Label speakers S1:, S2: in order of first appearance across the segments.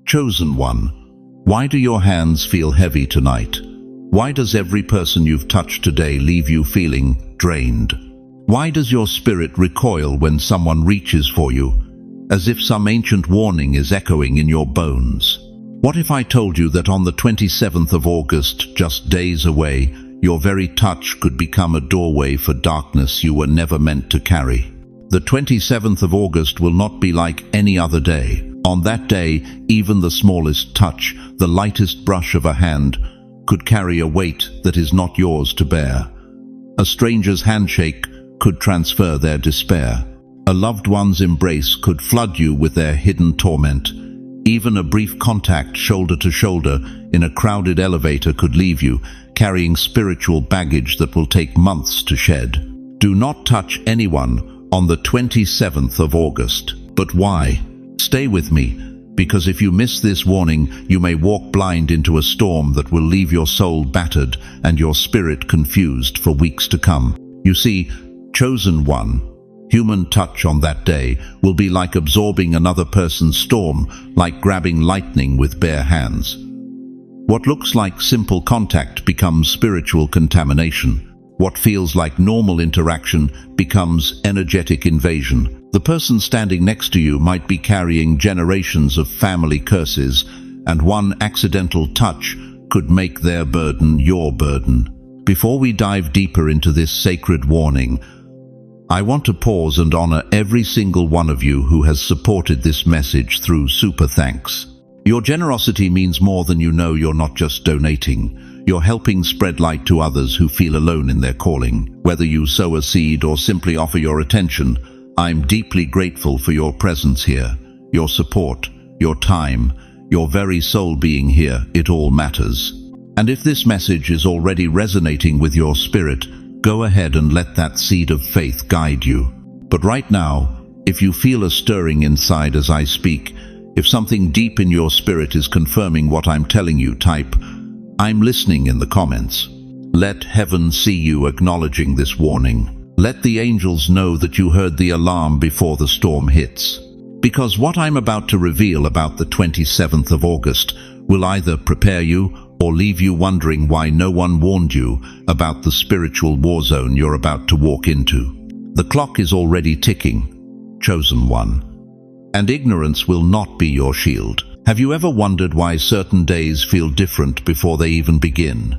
S1: Chosen one, why do your hands feel heavy tonight? Why does every person you've touched today leave you feeling drained? Why does your spirit recoil when someone reaches for you, as if some ancient warning is echoing in your bones? What if I told you that on the 27th of August, just days away, your very touch could become a doorway for darkness you were never meant to carry? The 27th of August will not be like any other day. On that day, even the smallest touch, the lightest brush of a hand, could carry a weight that is not yours to bear. A stranger's handshake could transfer their despair. A loved one's embrace could flood you with their hidden torment. Even a brief contact shoulder to shoulder in a crowded elevator could leave you carrying spiritual baggage that will take months to shed. Do not touch anyone on the 27th of August. But why? Stay with me, because if you miss this warning, you may walk blind into a storm that will leave your soul battered and your spirit confused for weeks to come. You see, chosen one, human touch on that day will be like absorbing another person's storm, like grabbing lightning with bare hands. What looks like simple contact becomes spiritual contamination. What feels like normal interaction becomes energetic invasion. The person standing next to you might be carrying generations of family curses, and one accidental touch could make their burden your burden. Before we dive deeper into this sacred warning, I want to pause and honor every single one of you who has supported this message through super thanks. Your generosity means more than you know. You're not just donating. You're helping spread light to others who feel alone in their calling. Whether you sow a seed or simply offer your attention, I'm deeply grateful for your presence here, your support, your time, your very soul being here. It all matters. And if this message is already resonating with your spirit, go ahead and let that seed of faith guide you. But right now, if you feel a stirring inside as I speak, if something deep in your spirit is confirming what I'm telling you, type, "I'm listening" in the comments. Let heaven see you acknowledging this warning. Let the angels know that you heard the alarm before the storm hits. Because what I'm about to reveal about the 27th of August will either prepare you or leave you wondering why no one warned you about the spiritual war zone you're about to walk into. The clock is already ticking, chosen one. And ignorance will not be your shield. Have you ever wondered why certain days feel different before they even begin?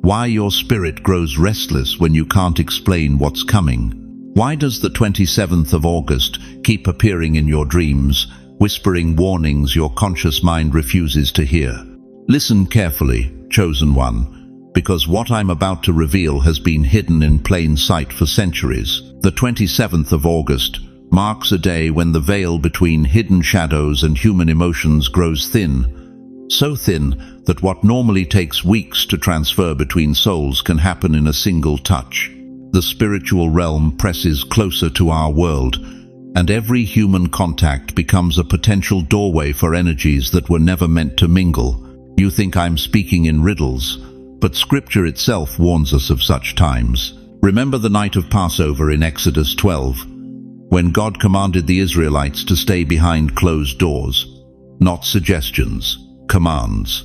S1: Why your spirit grows restless when you can't explain what's coming? Why does the 27th of August keep appearing in your dreams, whispering warnings your conscious mind refuses to hear? Listen carefully, chosen one, because what I'm about to reveal has been hidden in plain sight for centuries. The 27th of August marks a day when the veil between hidden shadows and human emotions grows thin. So thin that what normally takes weeks to transfer between souls can happen in a single touch. The spiritual realm presses closer to our world, and every human contact becomes a potential doorway for energies that were never meant to mingle. You think I'm speaking in riddles, but Scripture itself warns us of such times. Remember the night of Passover in Exodus 12, when God commanded the Israelites to stay behind closed doors. Not suggestions, commands.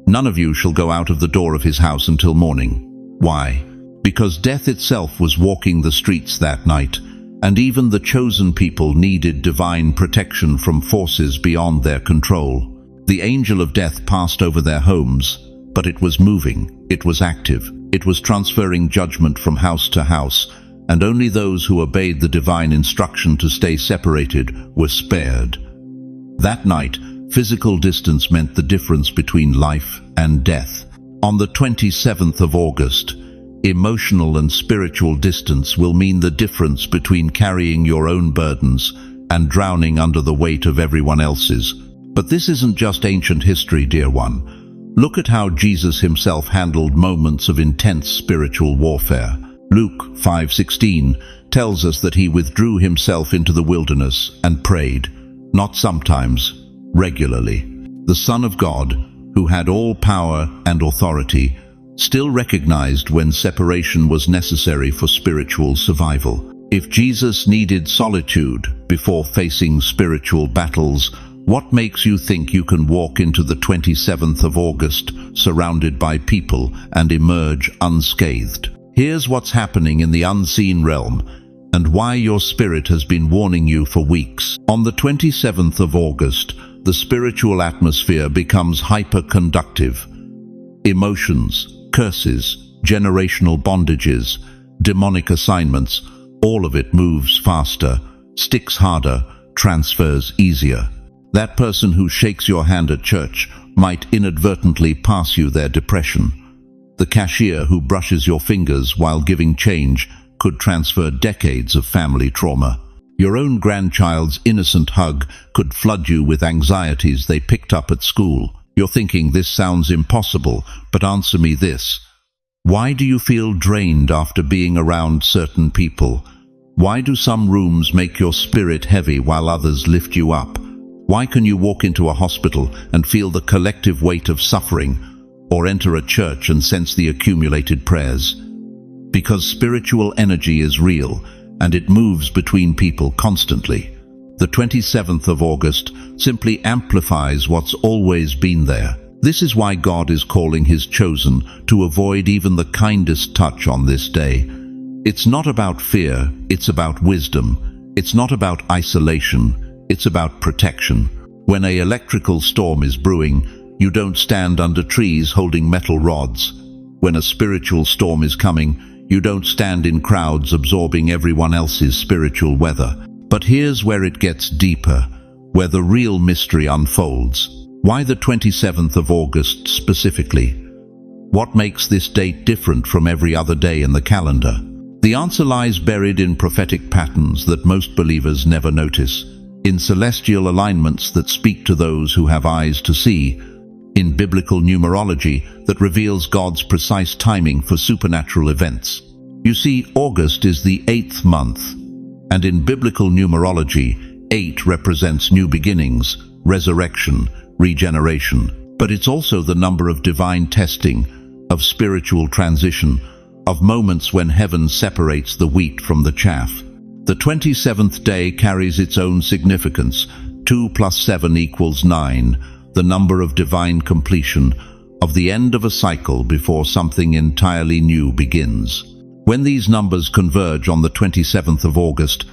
S1: None of you shall go out of the door of his house until morning. Why? Because death itself was walking the streets that night, and even the chosen people needed divine protection from forces beyond their control. The angel of death passed over their homes, but it was moving, it was active, it was transferring judgment from house to house, and only those who obeyed the divine instruction to stay separated were spared. That night, physical distance meant the difference between life and death. On the 27th of August, emotional and spiritual distance will mean the difference between carrying your own burdens and drowning under the weight of everyone else's. But this isn't just ancient history, dear one. Look at how Jesus himself handled moments of intense spiritual warfare. Luke 5:16 tells us that he withdrew himself into the wilderness and prayed, not sometimes, regularly. The Son of God, who had all power and authority, still recognized when separation was necessary for spiritual survival. If Jesus needed solitude before facing spiritual battles, What makes you think you can walk into the 27th of August surrounded by people and emerge unscathed? Here's what's happening in the unseen realm and why your spirit has been warning you for weeks. On the 27th of August, the spiritual atmosphere becomes hyperconductive. Emotions, curses, generational bondages, demonic assignments, all of it moves faster, sticks harder, transfers easier. That person who shakes your hand at church might inadvertently pass you their depression. The cashier who brushes your fingers while giving change could transfer decades of family trauma. Your own grandchild's innocent hug could flood you with anxieties they picked up at school. You're thinking, this sounds impossible, but answer me this. Why do you feel drained after being around certain people? Why do some rooms make your spirit heavy while others lift you up? Why can you walk into a hospital and feel the collective weight of suffering, or enter a church and sense the accumulated prayers? Because spiritual energy is real, and it moves between people constantly. The 27th of August simply amplifies what's always been there. This is why God is calling His chosen to avoid even the kindest touch on this day. It's not about fear, it's about wisdom. It's not about isolation, it's about protection. When an electrical storm is brewing, you don't stand under trees holding metal rods. When a spiritual storm is coming, you don't stand in crowds absorbing everyone else's spiritual weather. But here's where it gets deeper, where the real mystery unfolds. Why the 27th of August specifically? What makes this date different from every other day in the calendar? The answer lies buried in prophetic patterns that most believers never notice, in celestial alignments that speak to those who have eyes to see, in biblical numerology that reveals God's precise timing for supernatural events. You see, August is the 8th month, and in biblical numerology, 8 represents new beginnings, resurrection, regeneration. But it's also the number of divine testing, of spiritual transition, of moments when heaven separates the wheat from the chaff. The 27th day carries its own significance. 2 + 7 = 9. The number of divine completion, of the end of a cycle before something entirely new begins. When these numbers converge on the 27th of August,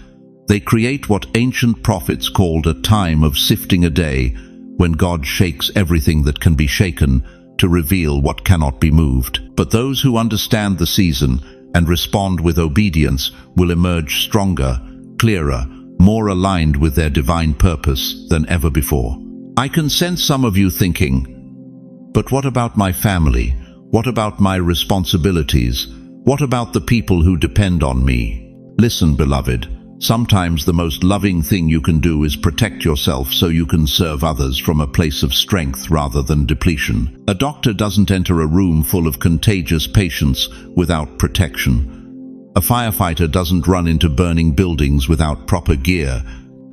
S1: they create what ancient prophets called a time of sifting a day, when God shakes everything that can be shaken to reveal what cannot be moved. But those who understand the season and respond with obedience will emerge stronger, clearer, more aligned with their divine purpose than ever before. I can sense some of you thinking, but what about my family? What about my responsibilities? What about the people who depend on me? Listen, beloved, sometimes the most loving thing you can do is protect yourself so you can serve others from a place of strength rather than depletion. A doctor doesn't enter a room full of contagious patients without protection. A firefighter doesn't run into burning buildings without proper gear.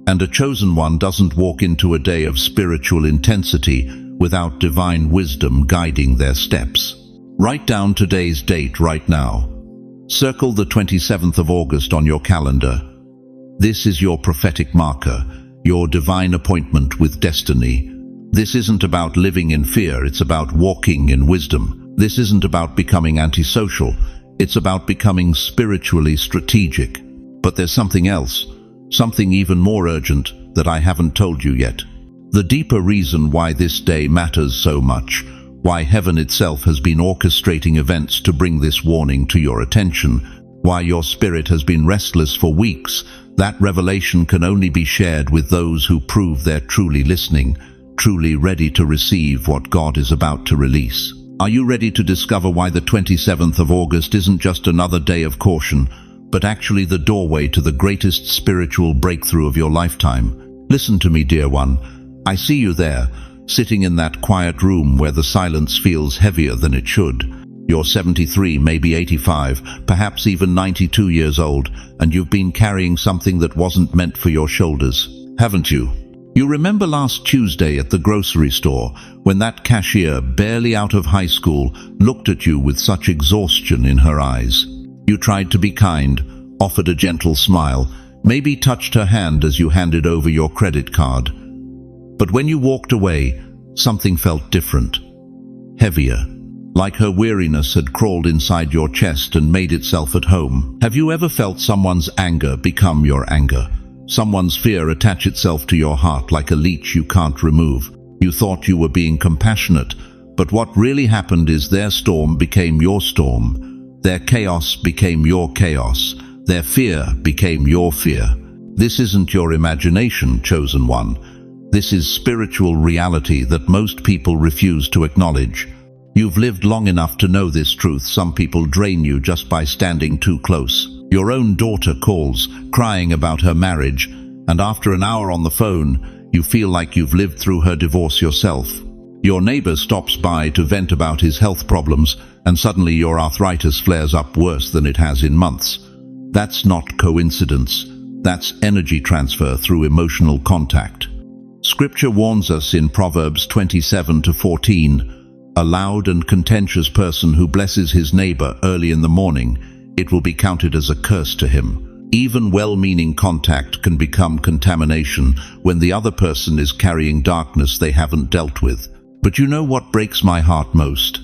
S1: And a chosen one doesn't walk into a day of spiritual intensity without divine wisdom guiding their steps. Write down today's date right now. Circle the 27th of August on your calendar. This is your prophetic marker, your divine appointment with destiny. This isn't about living in fear, it's about walking in wisdom. This isn't about becoming antisocial, it's about becoming spiritually strategic. But there's something else. Something even more urgent that I haven't told you yet. The deeper reason why this day matters so much, why heaven itself has been orchestrating events to bring this warning to your attention, why your spirit has been restless for weeks, that revelation can only be shared with those who prove they're truly listening, truly ready to receive what God is about to release. Are you ready to discover why the 27th of August isn't just another day of caution, but actually the doorway to the greatest spiritual breakthrough of your lifetime? Listen to me, dear one. I see you there, sitting in that quiet room where the silence feels heavier than it should. You're 73, maybe 85, perhaps even 92 years old, and you've been carrying something that wasn't meant for your shoulders, haven't you? You remember last Tuesday at the grocery store, when that cashier, barely out of high school, looked at you with such exhaustion in her eyes. You tried to be kind, offered a gentle smile, maybe touched her hand as you handed over your credit card. But when you walked away, something felt different, heavier, like her weariness had crawled inside your chest and made itself at home. Have you ever felt someone's anger become your anger? Someone's fear attach itself to your heart like a leech you can't remove. You thought you were being compassionate, but what really happened is their storm became your storm. Their chaos became your chaos. Their fear became your fear. This isn't your imagination, chosen one. This is spiritual reality that most people refuse to acknowledge. You've lived long enough to know this truth. Some people drain you just by standing too close. Your own daughter calls, crying about her marriage, and after an hour on the phone, you feel like you've lived through her divorce yourself. Your neighbor stops by to vent about his health problems, and suddenly your arthritis flares up worse than it has in months. That's not coincidence. That's energy transfer through emotional contact. Scripture warns us in Proverbs 27:14, "A loud and contentious person who blesses his neighbor early in the morning, it will be counted as a curse to him." Even well-meaning contact can become contamination when the other person is carrying darkness they haven't dealt with. But you know what breaks my heart most?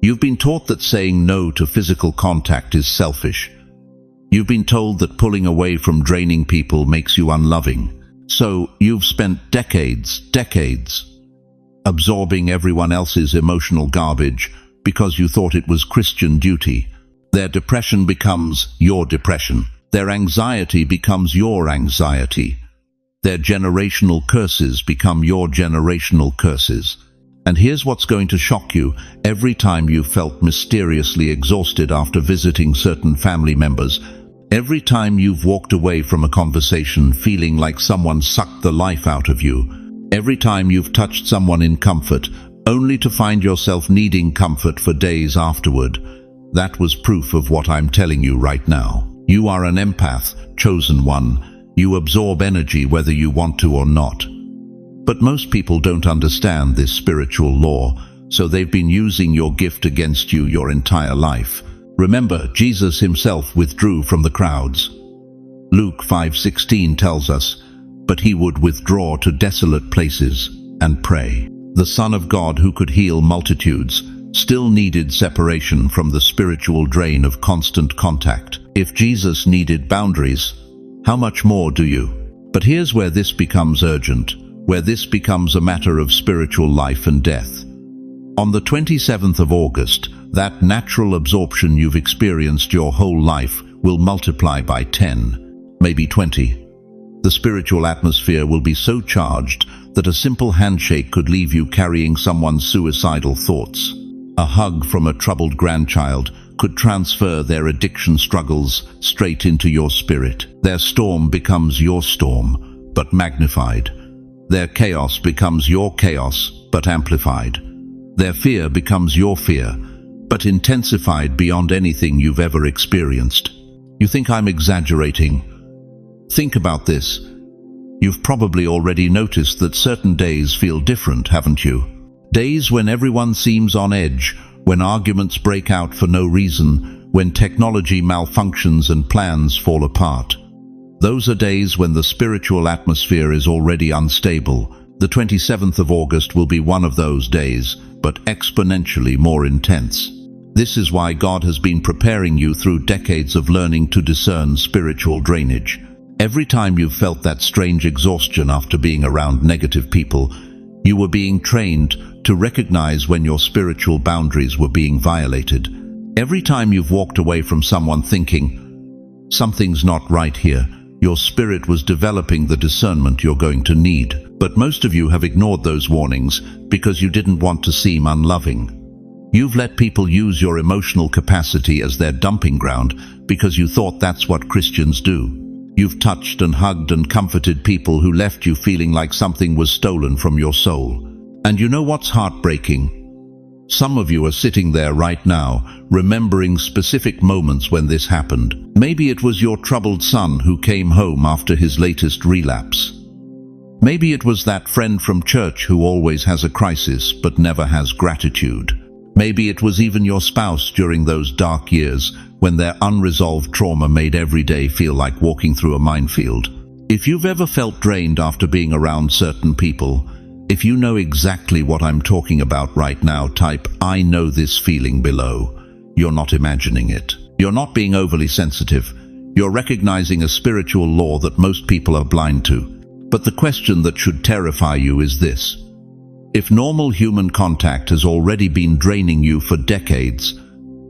S1: You've been taught that saying no to physical contact is selfish. You've been told that pulling away from draining people makes you unloving. So you've spent decades, absorbing everyone else's emotional garbage because you thought it was Christian duty. Their depression becomes your depression. Their anxiety becomes your anxiety. Their generational curses become your generational curses. And here's what's going to shock you. Every time you felt mysteriously exhausted after visiting certain family members, every time you've walked away from a conversation feeling like someone sucked the life out of you, every time you've touched someone in comfort, only to find yourself needing comfort for days afterward, that was proof of what I'm telling you right now. You are an empath, chosen one. You absorb energy whether you want to or not. But most people don't understand this spiritual law, so they've been using your gift against you your entire life. Remember, Jesus himself withdrew from the crowds. Luke 5:16 tells us, "But he would withdraw to desolate places and pray." The Son of God, who could heal multitudes, still needed separation from the spiritual drain of constant contact. If Jesus needed boundaries, how much more do you? But here's where this becomes urgent, where this becomes a matter of spiritual life and death. On the 27th of August, that natural absorption you've experienced your whole life will multiply by 10, maybe 20. The spiritual atmosphere will be so charged that a simple handshake could leave you carrying someone's suicidal thoughts. A hug from a troubled grandchild could transfer their addiction struggles straight into your spirit. Their storm becomes your storm, but magnified. Their chaos becomes your chaos, but amplified. Their fear becomes your fear, but intensified beyond anything you've ever experienced. You think I'm exaggerating? Think about this. You've probably already noticed that certain days feel different, haven't you? Days when everyone seems on edge, when arguments break out for no reason, when technology malfunctions and plans fall apart. Those are days when the spiritual atmosphere is already unstable. The 27th of August will be one of those days, but exponentially more intense. This is why God has been preparing you through decades of learning to discern spiritual drainage. Every time you've felt that strange exhaustion after being around negative people, you were being trained to recognize when your spiritual boundaries were being violated. Every time you've walked away from someone thinking, "Something's not right here," your spirit was developing the discernment you're going to need. But most of you have ignored those warnings because you didn't want to seem unloving. You've let people use your emotional capacity as their dumping ground because you thought that's what Christians do. You've touched and hugged and comforted people who left you feeling like something was stolen from your soul. And you know what's heartbreaking? Some of you are sitting there right now, remembering specific moments when this happened. Maybe it was your troubled son who came home after his latest relapse. Maybe it was that friend from church who always has a crisis but never has gratitude. Maybe it was even your spouse during those dark years when their unresolved trauma made every day feel like walking through a minefield. If you've ever felt drained after being around certain people, if you know exactly what I'm talking about right now, type "I know this feeling" below. You're not imagining it. You're not being overly sensitive. You're recognizing a spiritual law that most people are blind to. But the question that should terrify you is this: if normal human contact has already been draining you for decades,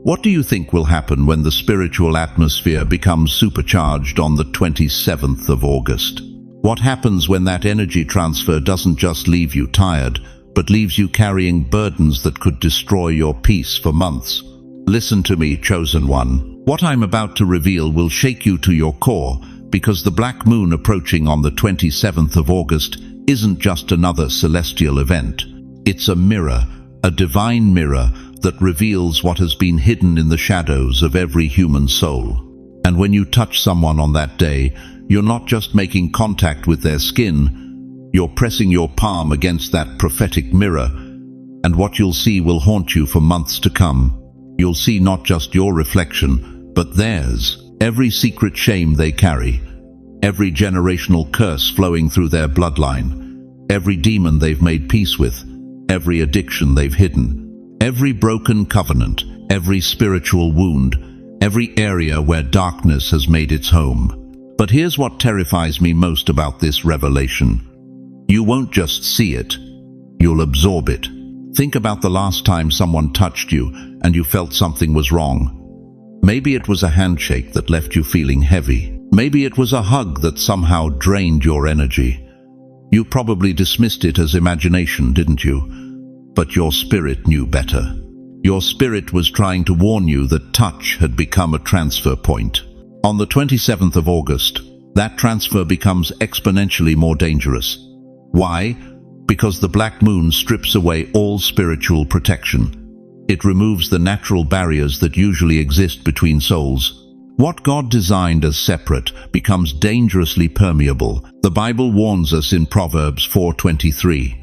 S1: what do you think will happen when the spiritual atmosphere becomes supercharged on the 27th of August? What happens when that energy transfer doesn't just leave you tired, but leaves you carrying burdens that could destroy your peace for months? Listen to me, chosen one. What I'm about to reveal will shake you to your core, because the black moon approaching on the 27th of August isn't just another celestial event. It's a mirror, a divine mirror that reveals what has been hidden in the shadows of every human soul. And when you touch someone on that day, you're not just making contact with their skin, you're pressing your palm against that prophetic mirror, and what you'll see will haunt you for months to come. You'll see not just your reflection, but theirs, every secret shame they carry, every generational curse flowing through their bloodline, every demon they've made peace with, every addiction they've hidden, every broken covenant, every spiritual wound, every area where darkness has made its home. But here's what terrifies me most about this revelation. You won't just see it, you'll absorb it. Think about the last time someone touched you and you felt something was wrong. Maybe it was a handshake that left you feeling heavy. Maybe it was a hug that somehow drained your energy. You probably dismissed it as imagination, didn't you? But your spirit knew better. Your spirit was trying to warn you that touch had become a transfer point. On the 27th of August, that transfer becomes exponentially more dangerous. Why? Because the black moon strips away all spiritual protection. It removes the natural barriers that usually exist between souls. What God designed as separate becomes dangerously permeable. The Bible warns us in Proverbs 4:23.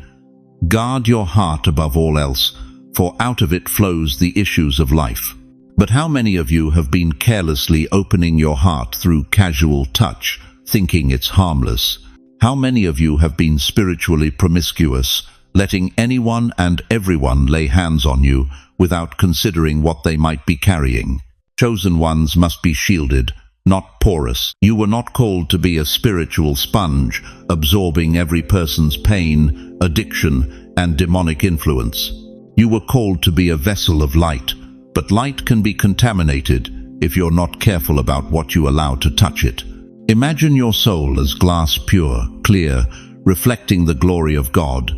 S1: Guard your heart above all else, for out of it flows the issues of life. But how many of you have been carelessly opening your heart through casual touch, thinking it's harmless? How many of you have been spiritually promiscuous, letting anyone and everyone lay hands on you without considering what they might be carrying? Chosen ones must be shielded, not porous. You were not called to be a spiritual sponge, absorbing every person's pain, addiction, and demonic influence. You were called to be a vessel of light, but light can be contaminated if you're not careful about what you allow to touch it. Imagine your soul as glass, pure, clear, reflecting the glory of God.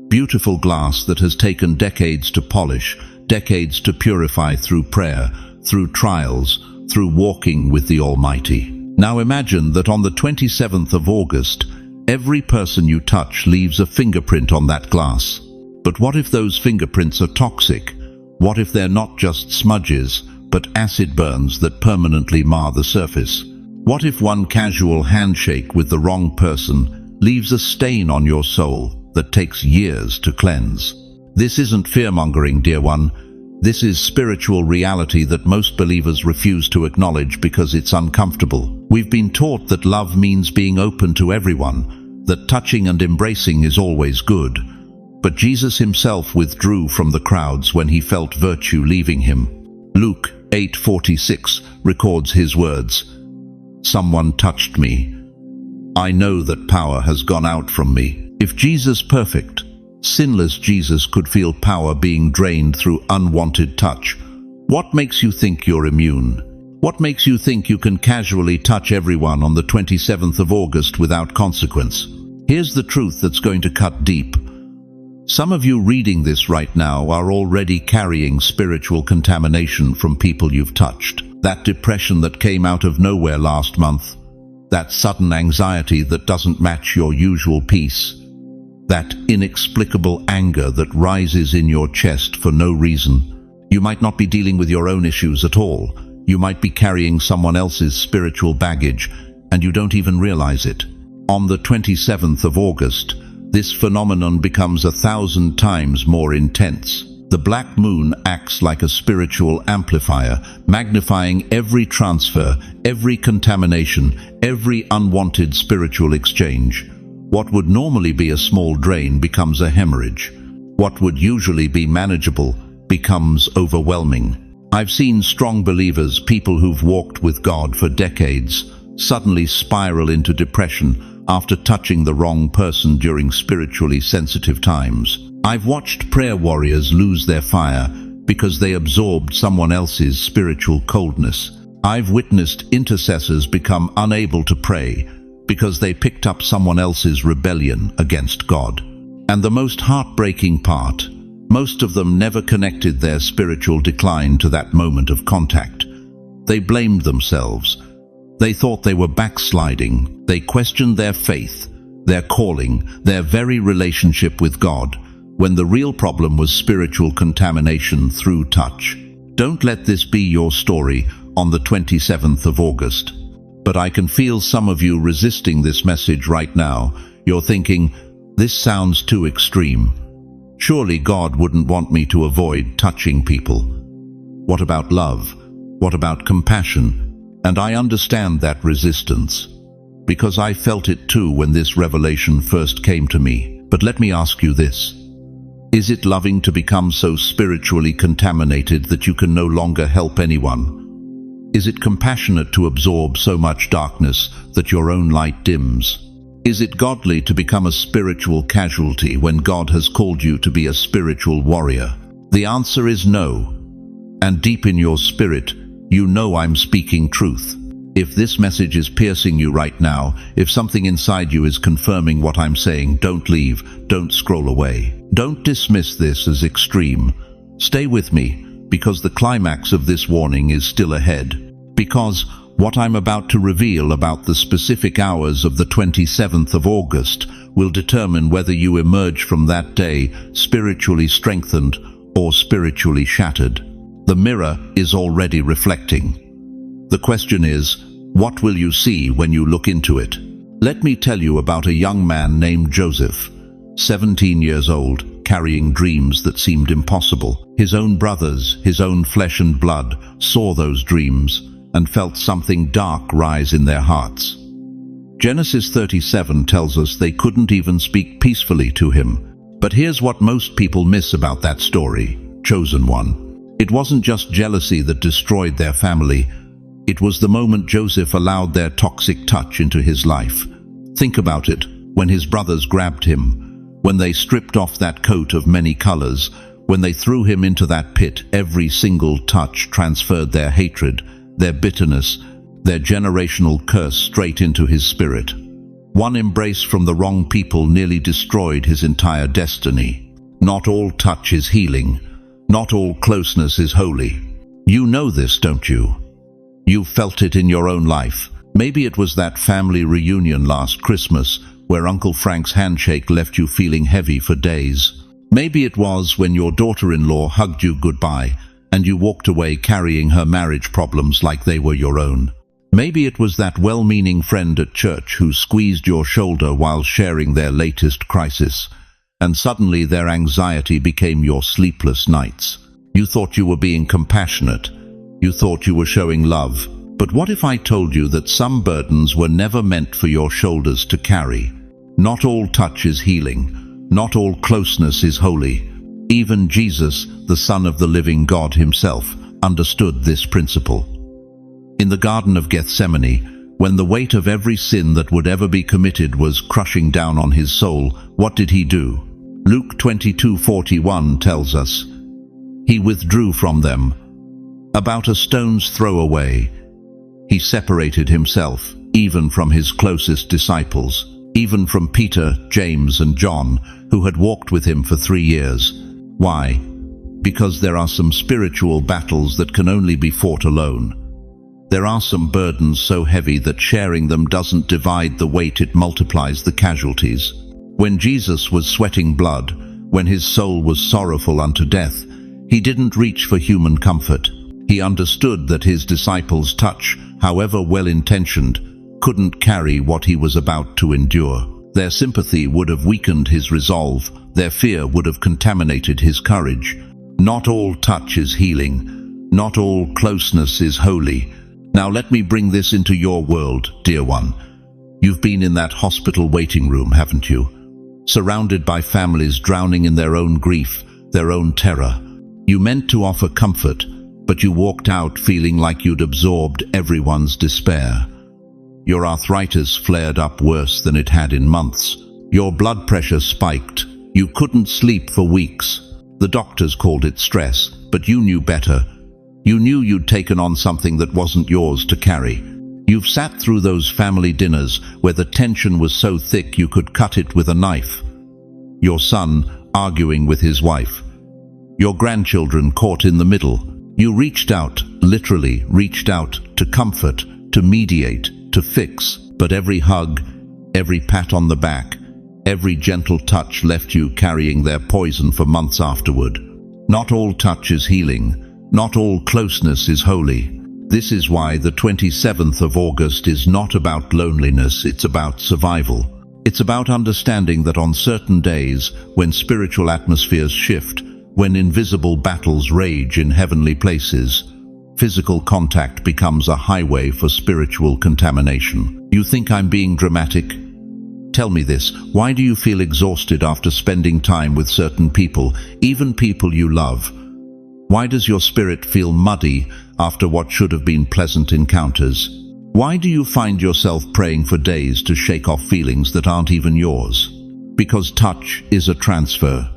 S1: Beautiful glass that has taken decades to polish, decades to purify through prayer, through trials, through walking with the Almighty. Now imagine that on the 27th of August, every person you touch leaves a fingerprint on that glass. But what if those fingerprints are toxic? What if they're not just smudges, but acid burns that permanently mar the surface? What if one casual handshake with the wrong person leaves a stain on your soul that takes years to cleanse? This isn't fear-mongering, dear one. This is spiritual reality that most believers refuse to acknowledge because it's uncomfortable. We've been taught that love means being open to everyone, that touching and embracing is always good. But Jesus himself withdrew from the crowds when he felt virtue leaving him. Luke 8:46 records his words, "Someone touched me. I know that power has gone out from me." If Jesus, perfect, sinless Jesus, could feel power being drained through unwanted touch, what makes you think you're immune? What makes you think you can casually touch everyone on the 27th of August without consequence? Here's the truth that's going to cut deep. Some of you reading this right now are already carrying spiritual contamination from people you've touched. That depression that came out of nowhere last month, that sudden anxiety that doesn't match your usual peace, that inexplicable anger that rises in your chest for no reason. You might not be dealing with your own issues at all. You might be carrying someone else's spiritual baggage, and you don't even realize it. On the 27th of August, this phenomenon becomes 1,000 times more intense. The black moon acts like a spiritual amplifier, magnifying every transfer, every contamination, every unwanted spiritual exchange. What would normally be a small drain becomes a hemorrhage. What would usually be manageable becomes overwhelming. I've seen strong believers, people who've walked with God for decades, suddenly spiral into depression after touching the wrong person during spiritually sensitive times. I've watched prayer warriors lose their fire because they absorbed someone else's spiritual coldness. I've witnessed intercessors become unable to pray because they picked up someone else's rebellion against God. And the most heartbreaking part, most of them never connected their spiritual decline to that moment of contact. They blamed themselves. They thought they were backsliding. They questioned their faith, their calling, their very relationship with God, when the real problem was spiritual contamination through touch. Don't let this be your story on the 27th of August. But I can feel some of you resisting this message right now. You're thinking, this sounds too extreme. Surely God wouldn't want me to avoid touching people. What about love? What about compassion? And I understand that resistance, because I felt it too when this revelation first came to me. But let me ask you this. Is it loving to become so spiritually contaminated that you can no longer help anyone? Is it compassionate to absorb so much darkness that your own light dims? Is it godly to become a spiritual casualty when God has called you to be a spiritual warrior? The answer is no. And deep in your spirit, you know I'm speaking truth. If this message is piercing you right now, if something inside you is confirming what I'm saying, don't leave, don't scroll away. Don't dismiss this as extreme. Stay with me, because the climax of this warning is still ahead. Because what I'm about to reveal about the specific hours of the 27th of August will determine whether you emerge from that day spiritually strengthened or spiritually shattered. The mirror is already reflecting. The question is, what will you see when you look into it? Let me tell you about a young man named Joseph, 17 years old, carrying dreams that seemed impossible. His own brothers, his own flesh and blood, saw those dreams and felt something dark rise in their hearts. Genesis 37 tells us they couldn't even speak peacefully to him. But here's what most people miss about that story, chosen one. It wasn't just jealousy that destroyed their family. It was the moment Joseph allowed their toxic touch into his life. Think about it, when his brothers grabbed him, when they stripped off that coat of many colors, when they threw him into that pit, every single touch transferred their hatred, their bitterness, their generational curse straight into his spirit. One embrace from the wrong people nearly destroyed his entire destiny. Not all touch is healing. Not all closeness is holy. You know this, don't you? You felt it in your own life. Maybe it was that family reunion last Christmas where Uncle Frank's handshake left you feeling heavy for days. Maybe it was when your daughter-in-law hugged you goodbye and you walked away carrying her marriage problems like they were your own. Maybe it was that well-meaning friend at church who squeezed your shoulder while sharing their latest crisis, and suddenly their anxiety became your sleepless nights. You thought you were being compassionate. You thought you were showing love. But what if I told you that some burdens were never meant for your shoulders to carry? Not all touch is healing. Not all closeness is holy. Even Jesus, the Son of the living God himself, understood this principle. In the Garden of Gethsemane, when the weight of every sin that would ever be committed was crushing down on his soul, what did he do? Luke 22:41 tells us, he withdrew from them, about a stone's throw away. He separated himself, even from his closest disciples, even from Peter, James, and John, who had walked with him for 3 years. Why? Because there are some spiritual battles that can only be fought alone. There are some burdens so heavy that sharing them doesn't divide the weight, it multiplies the casualties. When Jesus was sweating blood, when his soul was sorrowful unto death, he didn't reach for human comfort. He understood that his disciples' touch, however well-intentioned, couldn't carry what he was about to endure. Their sympathy would have weakened his resolve. Their fear would have contaminated his courage. Not all touch is healing. Not all closeness is holy. Now let me bring this into your world, dear one. You've been in that hospital waiting room, haven't you? Surrounded by families drowning in their own grief, their own terror. You meant to offer comfort, but you walked out feeling like you'd absorbed everyone's despair. Your arthritis flared up worse than it had in months. Your blood pressure spiked. You couldn't sleep for weeks. The doctors called it stress, but you knew better. You knew you'd taken on something that wasn't yours to carry. You've sat through those family dinners where the tension was so thick you could cut it with a knife. Your son arguing with his wife. Your grandchildren caught in the middle. You reached out, literally reached out, to comfort, to mediate, to fix, but every hug, every pat on the back, every gentle touch left you carrying their poison for months afterward. Not all touch is healing. Not all closeness is holy. This is why the 27th of August is not about loneliness, it's about survival. It's about understanding that on certain days, when spiritual atmospheres shift, when invisible battles rage in heavenly places, physical contact becomes a highway for spiritual contamination. You think I'm being dramatic? Tell me this, why do you feel exhausted after spending time with certain people, even people you love? Why does your spirit feel muddy after what should have been pleasant encounters? Why do you find yourself praying for days to shake off feelings that aren't even yours? Because touch is a transfer.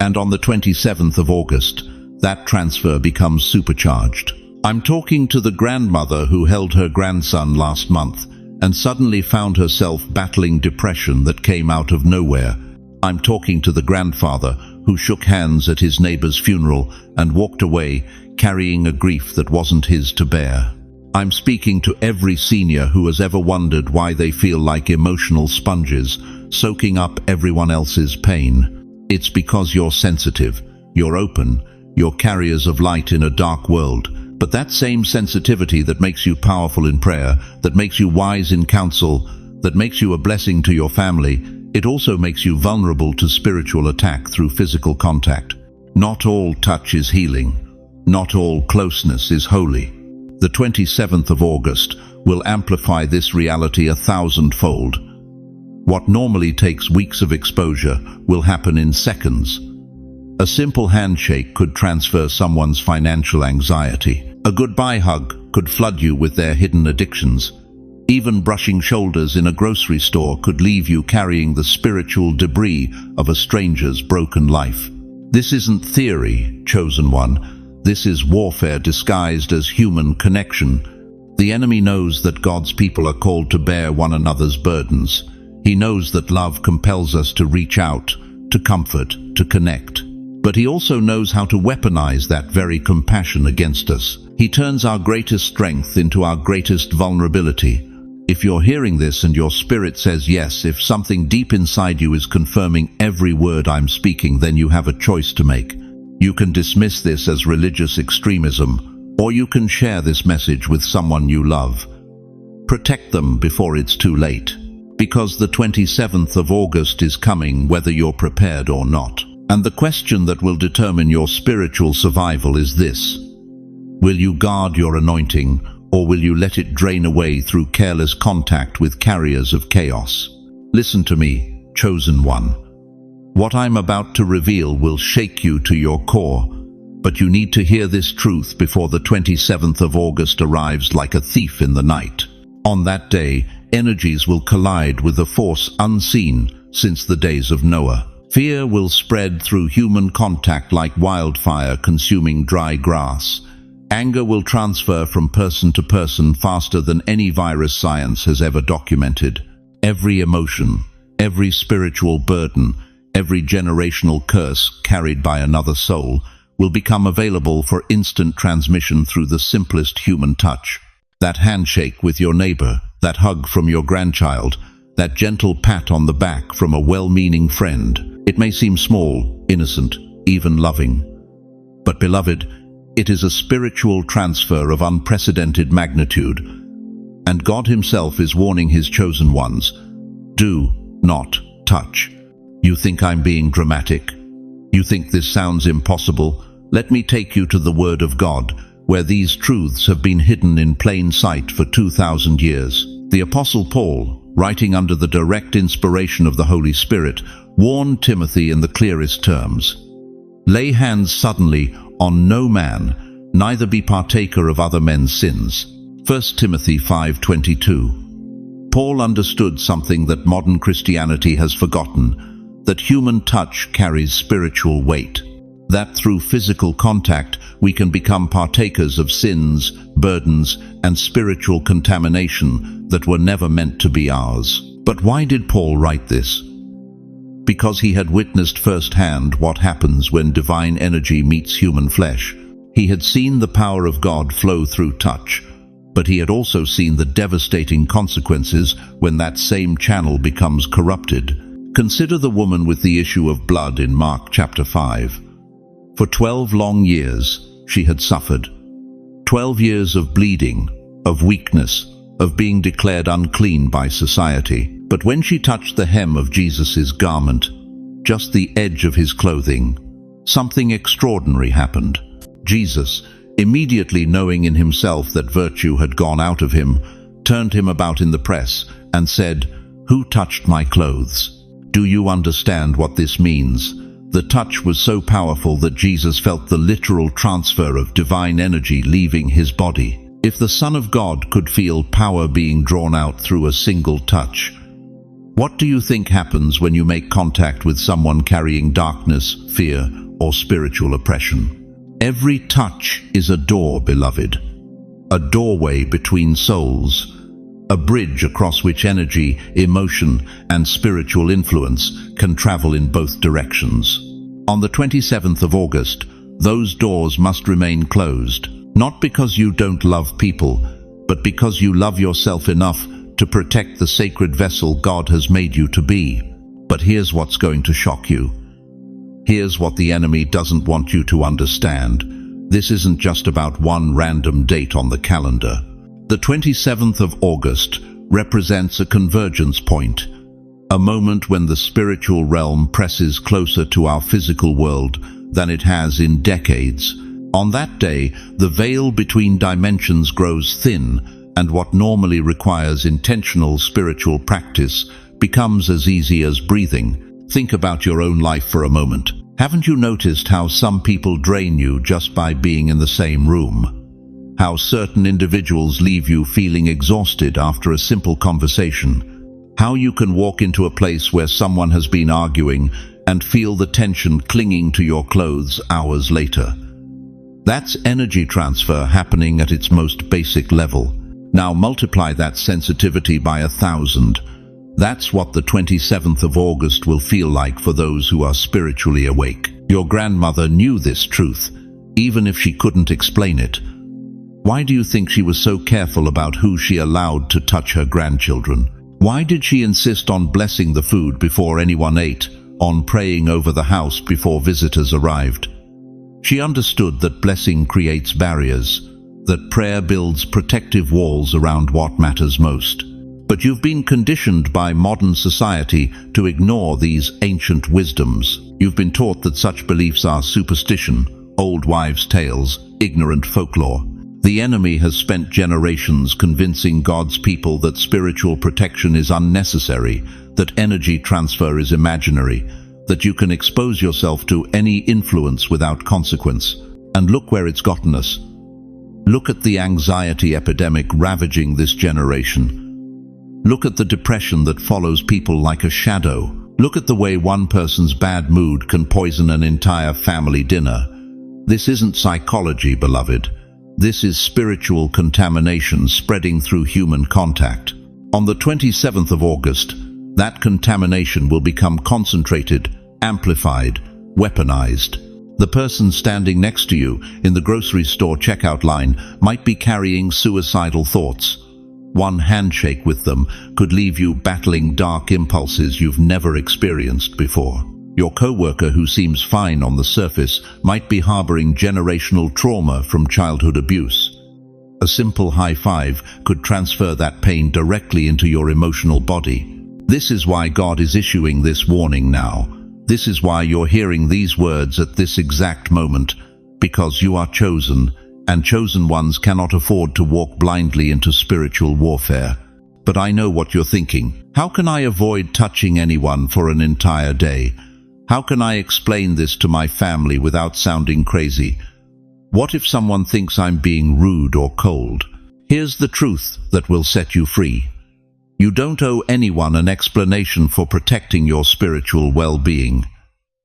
S1: And on the 27th of August, that transfer becomes supercharged. I'm talking to the grandmother who held her grandson last month and suddenly found herself battling depression that came out of nowhere. I'm talking to the grandfather who shook hands at his neighbor's funeral and walked away carrying a grief that wasn't his to bear. I'm speaking to every senior who has ever wondered why they feel like emotional sponges, soaking up everyone else's pain. It's because you're sensitive, you're open, you're carriers of light in a dark world. But that same sensitivity that makes you powerful in prayer, that makes you wise in counsel, that makes you a blessing to your family, it also makes you vulnerable to spiritual attack through physical contact. Not all touch is healing. Not all closeness is holy. The 27th of August will amplify this reality 1,000-fold. What normally takes weeks of exposure will happen in seconds. A simple handshake could transfer someone's financial anxiety. A goodbye hug could flood you with their hidden addictions. Even brushing shoulders in a grocery store could leave you carrying the spiritual debris of a stranger's broken life. This isn't theory, chosen one. This is warfare disguised as human connection. The enemy knows that God's people are called to bear one another's burdens. He knows that love compels us to reach out, to comfort, to connect. But he also knows how to weaponize that very compassion against us. He turns our greatest strength into our greatest vulnerability. If you're hearing this and your spirit says yes, if something deep inside you is confirming every word I'm speaking, then you have a choice to make. You can dismiss this as religious extremism, or you can share this message with someone you love. Protect them before it's too late, because the 27th of August is coming whether you're prepared or not. And the question that will determine your spiritual survival is this: will you guard your anointing, or will you let it drain away through careless contact with carriers of chaos? Listen to me, chosen one. What I'm about to reveal will shake you to your core, but you need to hear this truth before the 27th of August arrives like a thief in the night. On that day, energies will collide with a force unseen since the days of Noah. Fear will spread through human contact like wildfire consuming dry grass. Anger will transfer from person to person faster than any virus science has ever documented. Every emotion, every spiritual burden, every generational curse carried by another soul will become available for instant transmission through the simplest human touch. That handshake with your neighbor, that hug from your grandchild, that gentle pat on the back from a well-meaning friend. It may seem small, innocent, even loving. But beloved, it is a spiritual transfer of unprecedented magnitude. And God himself is warning his chosen ones. Do not touch. You think I'm being dramatic? You think this sounds impossible? Let me take you to the Word of God, where these truths have been hidden in plain sight for 2,000 years. The Apostle Paul, writing under the direct inspiration of the Holy Spirit, warned Timothy in the clearest terms. Lay hands suddenly on no man, neither be partaker of other men's sins. 1 Timothy 5:22. Paul understood something that modern Christianity has forgotten, that human touch carries spiritual weight, that through physical contact we can become partakers of sins, burdens, and spiritual contamination that were never meant to be ours. But why did Paul write this? Because he had witnessed firsthand what happens when divine energy meets human flesh. He had seen the power of God flow through touch, but he had also seen the devastating consequences when that same channel becomes corrupted. Consider the woman with the issue of blood in Mark chapter 5. For 12 long years she had suffered. 12 years of bleeding, of weakness, of being declared unclean by society. But when she touched the hem of Jesus' garment, just the edge of his clothing, something extraordinary happened. Jesus, immediately knowing in himself that virtue had gone out of him, turned him about in the press and said, "Who touched my clothes?" Do you understand what this means? The touch was so powerful that Jesus felt the literal transfer of divine energy leaving his body. If the Son of God could feel power being drawn out through a single touch, what do you think happens when you make contact with someone carrying darkness, fear, or spiritual oppression? Every touch is a door, beloved. A doorway between souls. A bridge across which energy, emotion, and spiritual influence can travel in both directions. On the 27th of August, those doors must remain closed, not because you don't love people, but because you love yourself enough to protect the sacred vessel God has made you to be. But here's what's going to shock you. Here's what the enemy doesn't want you to understand. This isn't just about one random date on the calendar. The 27th of August represents a convergence point, a moment when the spiritual realm presses closer to our physical world than it has in decades. On that day, the veil between dimensions grows thin, and what normally requires intentional spiritual practice becomes as easy as breathing. Think about your own life for a moment. Haven't you noticed how some people drain you just by being in the same room? How certain individuals leave you feeling exhausted after a simple conversation? How you can walk into a place where someone has been arguing and feel the tension clinging to your clothes hours later? That's energy transfer happening at its most basic level. Now multiply that sensitivity by 1,000. That's what the 27th of August will feel like for those who are spiritually awake. Your grandmother knew this truth, even if she couldn't explain it. Why do you think she was so careful about who she allowed to touch her grandchildren? Why did she insist on blessing the food before anyone ate, on praying over the house before visitors arrived? She understood that blessing creates barriers, that prayer builds protective walls around what matters most. But you've been conditioned by modern society to ignore these ancient wisdoms. You've been taught that such beliefs are superstition, old wives' tales, ignorant folklore. The enemy has spent generations convincing God's people that spiritual protection is unnecessary, that energy transfer is imaginary, that you can expose yourself to any influence without consequence. And look where it's gotten us. Look at the anxiety epidemic ravaging this generation. Look at the depression that follows people like a shadow. Look at the way one person's bad mood can poison an entire family dinner. This isn't psychology, beloved. This is spiritual contamination spreading through human contact. On the 27th of August, that contamination will become concentrated, amplified, weaponized. The person standing next to you in the grocery store checkout line might be carrying suicidal thoughts. One handshake with them could leave you battling dark impulses you've never experienced before. Your coworker who seems fine on the surface might be harboring generational trauma from childhood abuse. A simple high five could transfer that pain directly into your emotional body. This is why God is issuing this warning now. This is why you're hearing these words at this exact moment. because you are chosen, and chosen ones cannot afford to walk blindly into spiritual warfare. But I know what you're thinking. How can I avoid touching anyone for an entire day? How can I explain this to my family without sounding crazy? What if someone thinks I'm being rude or cold? Here's the truth that will set you free. You don't owe anyone an explanation for protecting your spiritual well-being.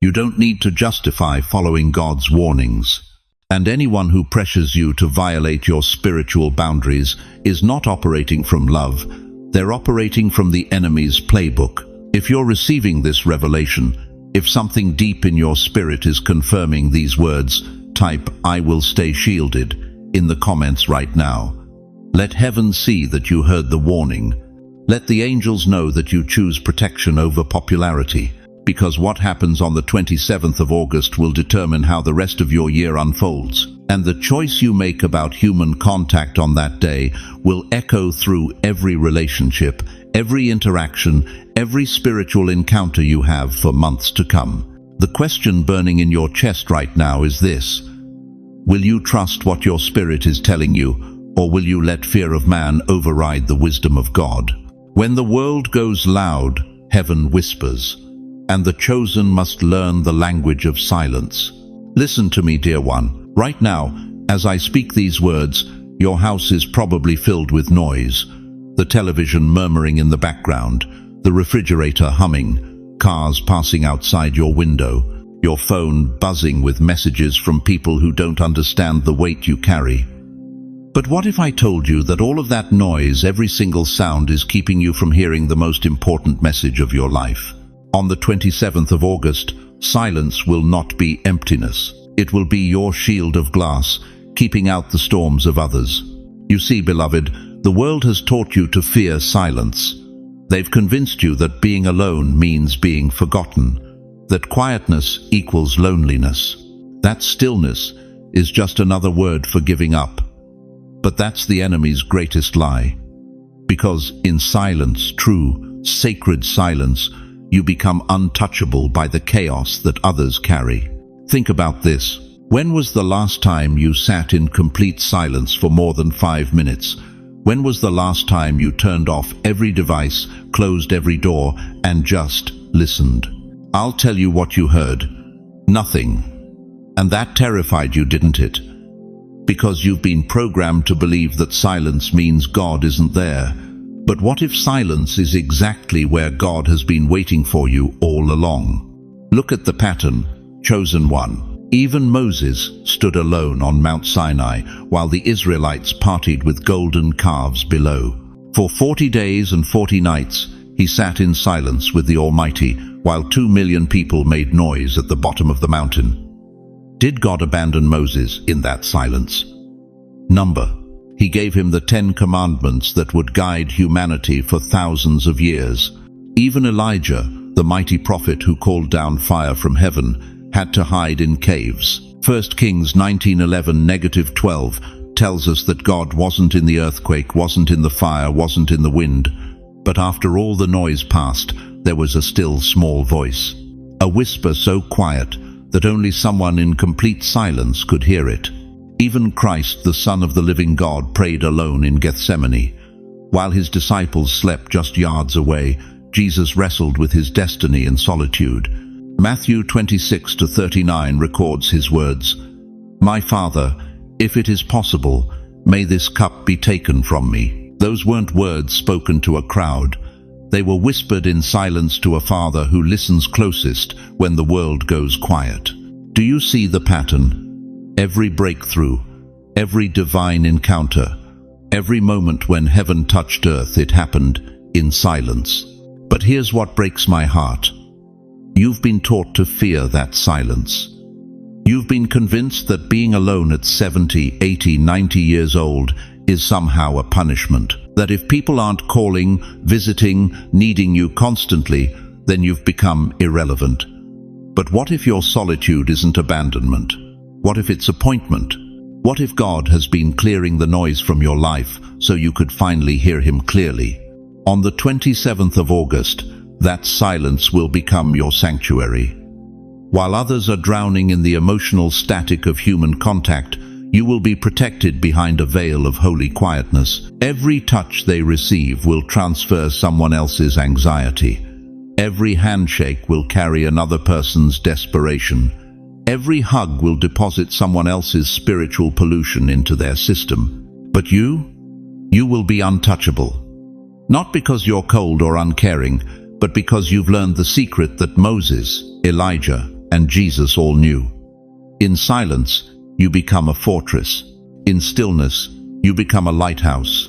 S1: You don't need to justify following God's warnings. And anyone who pressures you to violate your spiritual boundaries is not operating from love. They're operating from the enemy's playbook. If you're receiving this revelation, if something deep in your spirit is confirming these words, type "I will stay shielded" in the comments right now. Let heaven see that you heard the warning. Let the angels know that you choose protection over popularity, because what happens on the 27th of August will determine how the rest of your year unfolds. And the choice you make about human contact on that day will echo through every relationship, every interaction, every spiritual encounter you have for months to come. The question burning in your chest right now is this: will you trust what your spirit is telling you, or will you let fear of man override the wisdom of God? When the world goes loud, heaven whispers, and the chosen must learn the language of silence. Listen to me, dear one. Right now, as I speak these words, your house is probably filled with noise. The television murmuring in the background, the refrigerator humming, cars passing outside your window, your phone buzzing with messages from people who don't understand the weight you carry. But what if I told you that all of that noise, every single sound, is keeping you from hearing the most important message of your life? On the 27th of August, silence will not be emptiness. It will be your shield of glass, keeping out the storms of others. You see, beloved, the world has taught you to fear silence. They've convinced you that being alone means being forgotten, that quietness equals loneliness, that stillness is just another word for giving up. But that's the enemy's greatest lie. Because in silence, true, sacred silence, you become untouchable by the chaos that others carry. Think about this. When was the last time you sat in complete silence for more than 5 minutes? When was the last time you turned off every device, closed every door, and just listened? I'll tell you what you heard. Nothing. And that terrified you, didn't it? Because you've been programmed to believe that silence means God isn't there. But what if silence is exactly where God has been waiting for you all along? Look at the pattern. Chosen one. Even Moses stood alone on Mount Sinai while the Israelites partied with golden calves below. For 40 days and 40 nights, he sat in silence with the Almighty while 2 million people made noise at the bottom of the mountain. Did God abandon Moses in that silence? Number. He gave him the 10 commandments that would guide humanity for thousands of years. Even Elijah, the mighty prophet who called down fire from heaven, had to hide in caves. 1 Kings 19:11-12 tells us that God wasn't in the earthquake, wasn't in the fire, wasn't in the wind. But after all the noise passed, there was a still small voice. A whisper so quiet that only someone in complete silence could hear it. Even Christ, the Son of the living God, prayed alone in Gethsemane. While his disciples slept just yards away, Jesus wrestled with his destiny in solitude. Matthew 26:39 records his words, "My Father, if it is possible, may this cup be taken from me." Those weren't words spoken to a crowd. They were whispered in silence to a Father who listens closest when the world goes quiet. Do you see the pattern? Every breakthrough, every divine encounter, every moment when heaven touched earth, it happened in silence. But here's what breaks my heart. You've been taught to fear that silence. You've been convinced that being alone at 70, 80, 90 years old is somehow a punishment. That if people aren't calling, visiting, needing you constantly, then you've become irrelevant. But what if your solitude isn't abandonment? What if it's appointment? What if God has been clearing the noise from your life so you could finally hear him clearly? On the 27th of August, that silence will become your sanctuary. While others are drowning in the emotional static of human contact, you will be protected behind a veil of holy quietness. Every touch they receive will transfer someone else's anxiety. Every handshake will carry another person's desperation. Every hug will deposit someone else's spiritual pollution into their system. But you will be untouchable. Not because you're cold or uncaring, but because you've learned the secret that Moses, Elijah, and Jesus all knew. In silence, you become a fortress. In stillness, you become a lighthouse.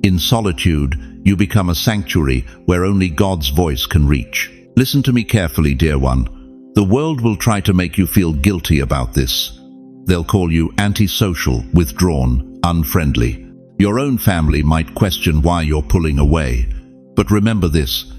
S1: In solitude, you become a sanctuary where only God's voice can reach. Listen to me carefully, dear one. The world will try to make you feel guilty about this. They'll call you antisocial, withdrawn, unfriendly. Your own family might question why you're pulling away. But remember this: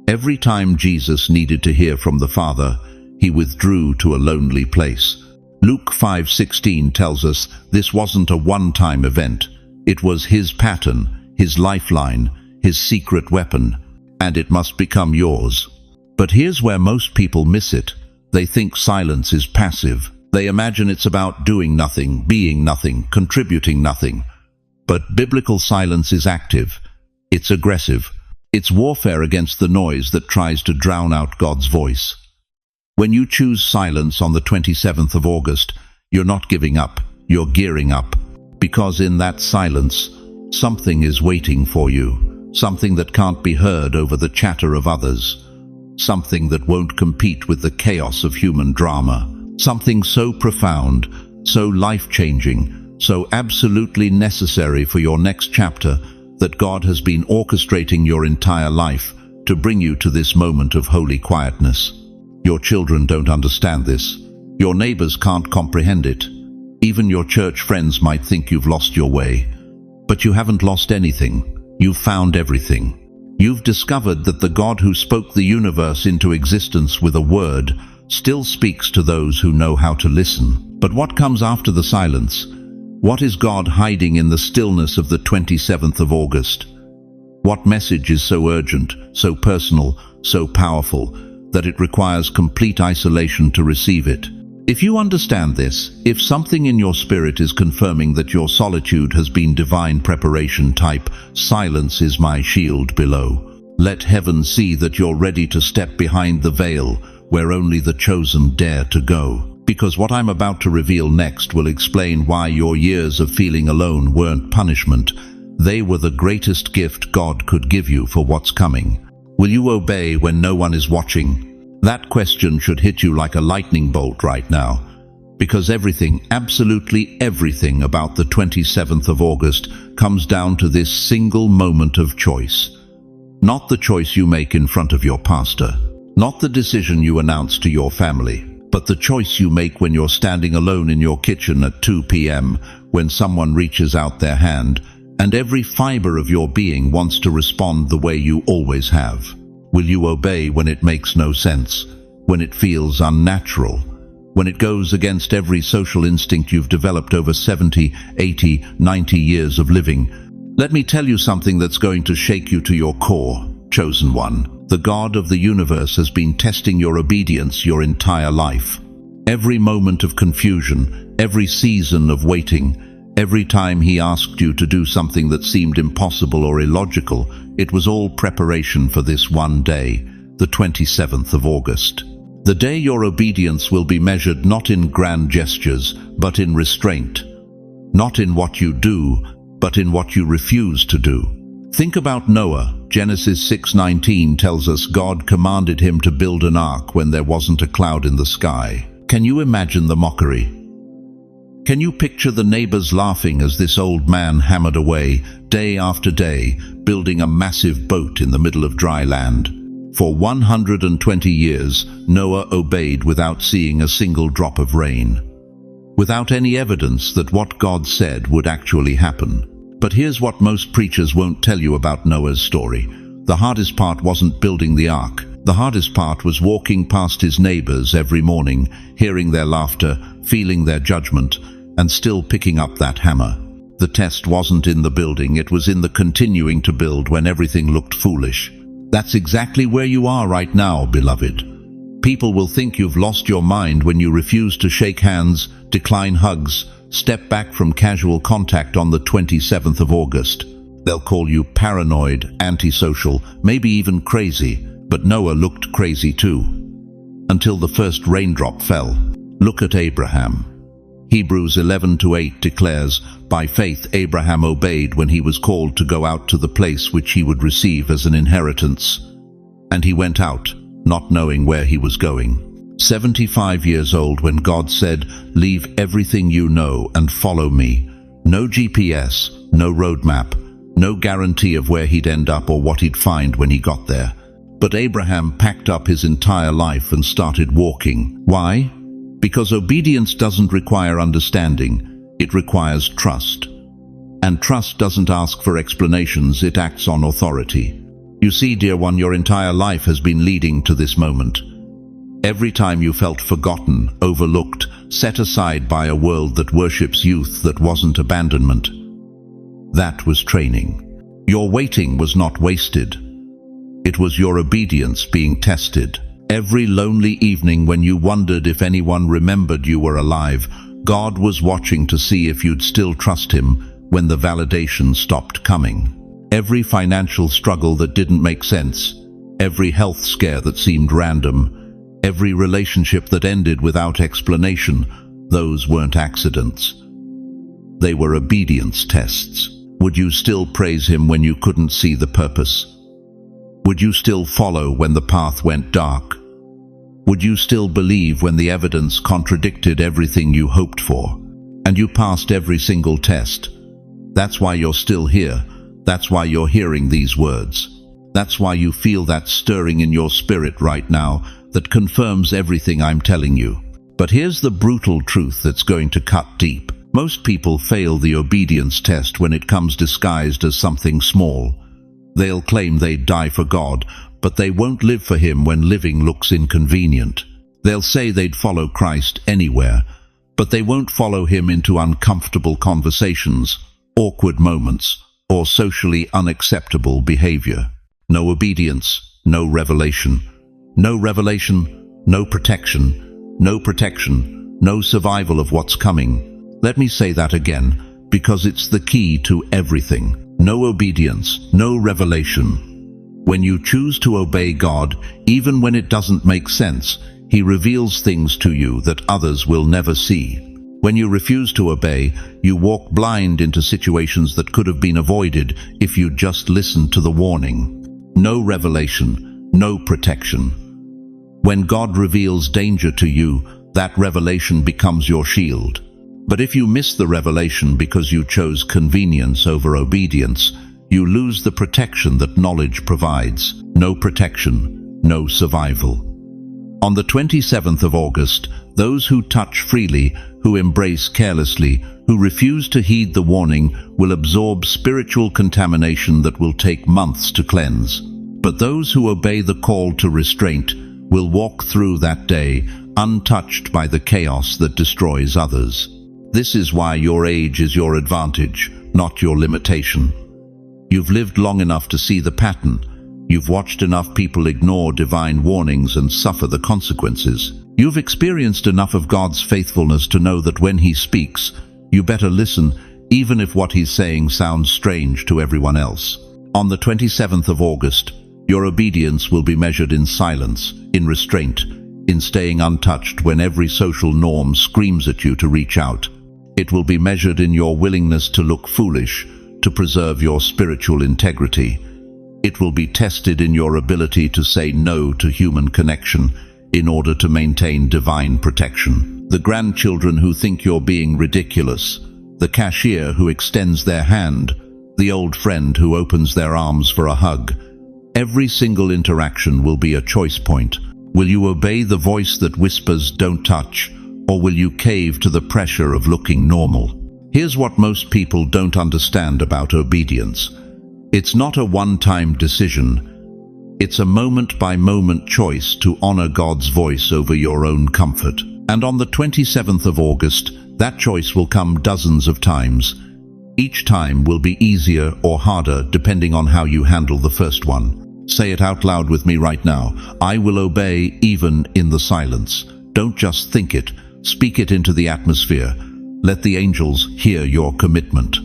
S1: every time Jesus needed to hear from the Father, he withdrew to a lonely place. Luke 5:16 tells us this wasn't a one-time event. It was his pattern, his lifeline, his secret weapon, and it must become yours. But here's where most people miss it. They think silence is passive. They imagine it's about doing nothing, being nothing, contributing nothing. But biblical silence is active. It's aggressive. It's warfare against the noise that tries to drown out God's voice. When you choose silence on the 27th of August, you're not giving up, you're gearing up. Because in that silence, something is waiting for you. Something that can't be heard over the chatter of others. Something that won't compete with the chaos of human drama. Something so profound, so life-changing, so absolutely necessary for your next chapter that God has been orchestrating your entire life to bring you to this moment of holy quietness. Your children don't understand this. Your neighbors can't comprehend it. Even your church friends might think you've lost your way. But you haven't lost anything. You've found everything. You've discovered that the God who spoke the universe into existence with a word still speaks to those who know how to listen. But what comes after the silence? What is God hiding in the stillness of the 27th of August? What message is so urgent, so personal, so powerful, that it requires complete isolation to receive it? If you understand this, if something in your spirit is confirming that your solitude has been divine preparation, type, "Silence is my shield" below. Let heaven see that you're ready to step behind the veil where only the chosen dare to go. Because what I'm about to reveal next will explain why your years of feeling alone weren't punishment. They were the greatest gift God could give you for what's coming. Will you obey when no one is watching? That question should hit you like a lightning bolt right now. Because everything, absolutely everything about the 27th of August comes down to this single moment of choice. Not the choice you make in front of your pastor. Not the decision you announce to your family. But the choice you make when you're standing alone in your kitchen at 2 p.m. when someone reaches out their hand and every fiber of your being wants to respond the way you always have. Will you obey when it makes no sense, when it feels unnatural, when it goes against every social instinct you've developed over 70, 80, 90 years of living? Let me tell you something that's going to shake you to your core, chosen one. The God of the universe has been testing your obedience your entire life. Every moment of confusion, every season of waiting, every time he asked you to do something that seemed impossible or illogical, it was all preparation for this one day, the 27th of August. The day your obedience will be measured not in grand gestures, but in restraint. Not in what you do, but in what you refuse to do. Think about Noah. Genesis 6:19 tells us God commanded him to build an ark when there wasn't a cloud in the sky. Can you imagine the mockery? Can you picture the neighbors laughing as this old man hammered away, day after day, building a massive boat in the middle of dry land? For 120 years, Noah obeyed without seeing a single drop of rain, without any evidence that what God said would actually happen. But here's what most preachers won't tell you about Noah's story. The hardest part wasn't building the ark. The hardest part was walking past his neighbors every morning, hearing their laughter, feeling their judgment, and still picking up that hammer. The test wasn't in the building, it was in the continuing to build when everything looked foolish. That's exactly where you are right now, beloved. People will think you've lost your mind when you refuse to shake hands, decline hugs, step back from casual contact on the 27th of August. They'll call you paranoid, antisocial, maybe even crazy, but Noah looked crazy too. Until the first raindrop fell. Look at Abraham. Hebrews 11:8 declares, "By faith Abraham obeyed when he was called to go out to the place which he would receive as an inheritance. And he went out, not knowing where he was going." 75 years old when God said, "Leave everything you know and follow me." No GPS, no roadmap, no guarantee of where he'd end up or what he'd find when he got there. But Abraham packed up his entire life and started walking. Why? Because obedience doesn't require understanding, it requires trust. And trust doesn't ask for explanations, it acts on authority. You see, dear one, your entire life has been leading to this moment. Every time you felt forgotten, overlooked, set aside by a world that worships youth that wasn't abandonment. That was training. Your waiting was not wasted. It was your obedience being tested. Every lonely evening when you wondered if anyone remembered you were alive, God was watching to see if you'd still trust him when the validation stopped coming. Every financial struggle that didn't make sense, every health scare that seemed random, every relationship that ended without explanation, those weren't accidents. They were obedience tests. Would you still praise him when you couldn't see the purpose? Would you still follow when the path went dark? Would you still believe when the evidence contradicted everything you hoped for? And you passed every single test. That's why you're still here. That's why you're hearing these words. That's why you feel that stirring in your spirit right now that confirms everything I'm telling you. But here's the brutal truth that's going to cut deep. Most people fail the obedience test when it comes disguised as something small. They'll claim they'd die for God, but they won't live for him when living looks inconvenient. They'll say they'd follow Christ anywhere, but they won't follow him into uncomfortable conversations, awkward moments, or socially unacceptable behavior. No obedience, no revelation. No revelation, no protection. No protection, no survival of what's coming. Let me say that again, because it's the key to everything. No obedience, no revelation. When you choose to obey God, even when it doesn't make sense, he reveals things to you that others will never see. When you refuse to obey, you walk blind into situations that could have been avoided if you'd just listened to the warning. No revelation, no protection. When God reveals danger to you, that revelation becomes your shield. But if you miss the revelation because you chose convenience over obedience, you lose the protection that knowledge provides. No protection, no survival. On the 27th of August, those who touch freely, who embrace carelessly, who refuse to heed the warning, will absorb spiritual contamination that will take months to cleanse. But those who obey the call to restraint will walk through that day untouched by the chaos that destroys others. This is why your age is your advantage, not your limitation. You've lived long enough to see the pattern. You've watched enough people ignore divine warnings and suffer the consequences. You've experienced enough of God's faithfulness to know that when he speaks, you better listen, even if what he's saying sounds strange to everyone else. On the 27th of August, your obedience will be measured in silence, in restraint, in staying untouched when every social norm screams at you to reach out. It will be measured in your willingness to look foolish, to preserve your spiritual integrity. It will be tested in your ability to say no to human connection in order to maintain divine protection. The grandchildren who think you're being ridiculous, the cashier who extends their hand, the old friend who opens their arms for a hug. Every single interaction will be a choice point. Will you obey the voice that whispers, "Don't touch," or will you cave to the pressure of looking normal? Here's what most people don't understand about obedience. It's not a one-time decision. It's a moment-by-moment choice to honor God's voice over your own comfort. And on the 27th of August, that choice will come dozens of times. Each time will be easier or harder depending on how you handle the first one. Say it out loud with me right now. I will obey even in the silence. Don't just think it, speak it into the atmosphere. Let the angels hear your commitment.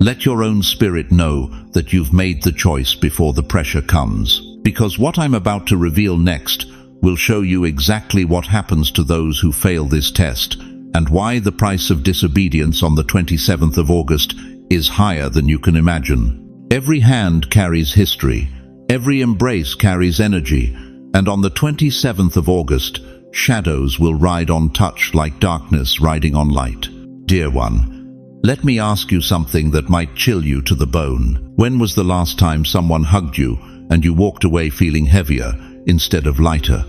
S1: Let your own spirit know that you've made the choice before the pressure comes. Because what I'm about to reveal next will show you exactly what happens to those who fail this test, and why the price of disobedience on the 27th of August is higher than you can imagine. Every hand carries history. Every embrace carries energy, and on the 27th of August, shadows will ride on touch like darkness riding on light. Dear one, let me ask you something that might chill you to the bone. When was the last time someone hugged you and you walked away feeling heavier instead of lighter?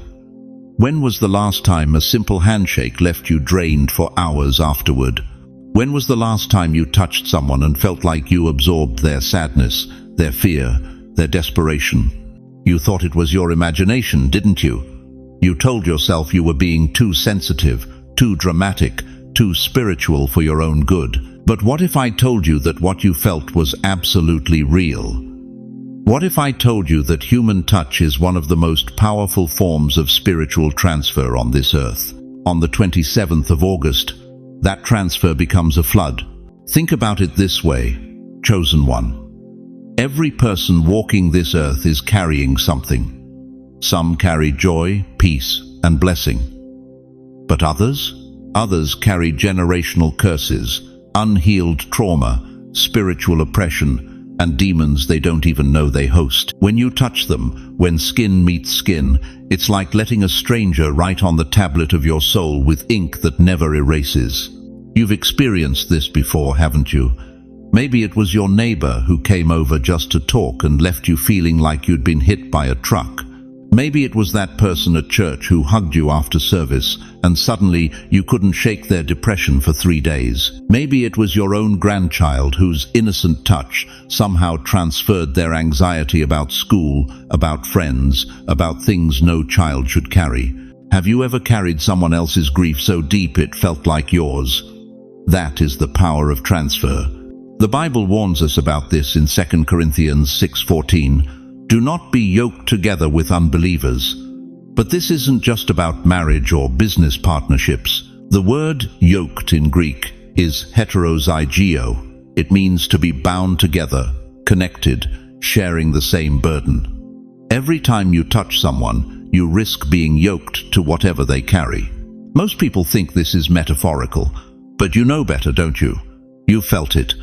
S1: When was the last time a simple handshake left you drained for hours afterward? When was the last time you touched someone and felt like you absorbed their sadness, their fear, their desperation? You thought it was your imagination, didn't you? You told yourself you were being too sensitive, too dramatic, too spiritual for your own good. But what if I told you that what you felt was absolutely real? What if I told you that human touch is one of the most powerful forms of spiritual transfer on this earth? On the 27th of August, that transfer becomes a flood. Think about it this way, chosen one. Every person walking this earth is carrying something. Some carry joy, peace, and blessing. But others carry generational curses, unhealed trauma, spiritual oppression, and demons they don't even know they host. When you touch them, when skin meets skin, it's like letting a stranger write on the tablet of your soul with ink that never erases. You've experienced this before, haven't you? Maybe it was your neighbor who came over just to talk and left you feeling like you'd been hit by a truck. Maybe it was that person at church who hugged you after service and suddenly you couldn't shake their depression for 3 days. Maybe it was your own grandchild whose innocent touch somehow transferred their anxiety about school, about friends, about things no child should carry. Have you ever carried someone else's grief so deep it felt like yours? That is the power of transfer. The Bible warns us about this in 2 Corinthians 6:14. Do not be yoked together with unbelievers. But this isn't just about marriage or business partnerships. The word yoked in Greek is heterozygio. It means to be bound together, connected, sharing the same burden. Every time you touch someone, you risk being yoked to whatever they carry. Most people think this is metaphorical, but you know better, don't you? You felt it.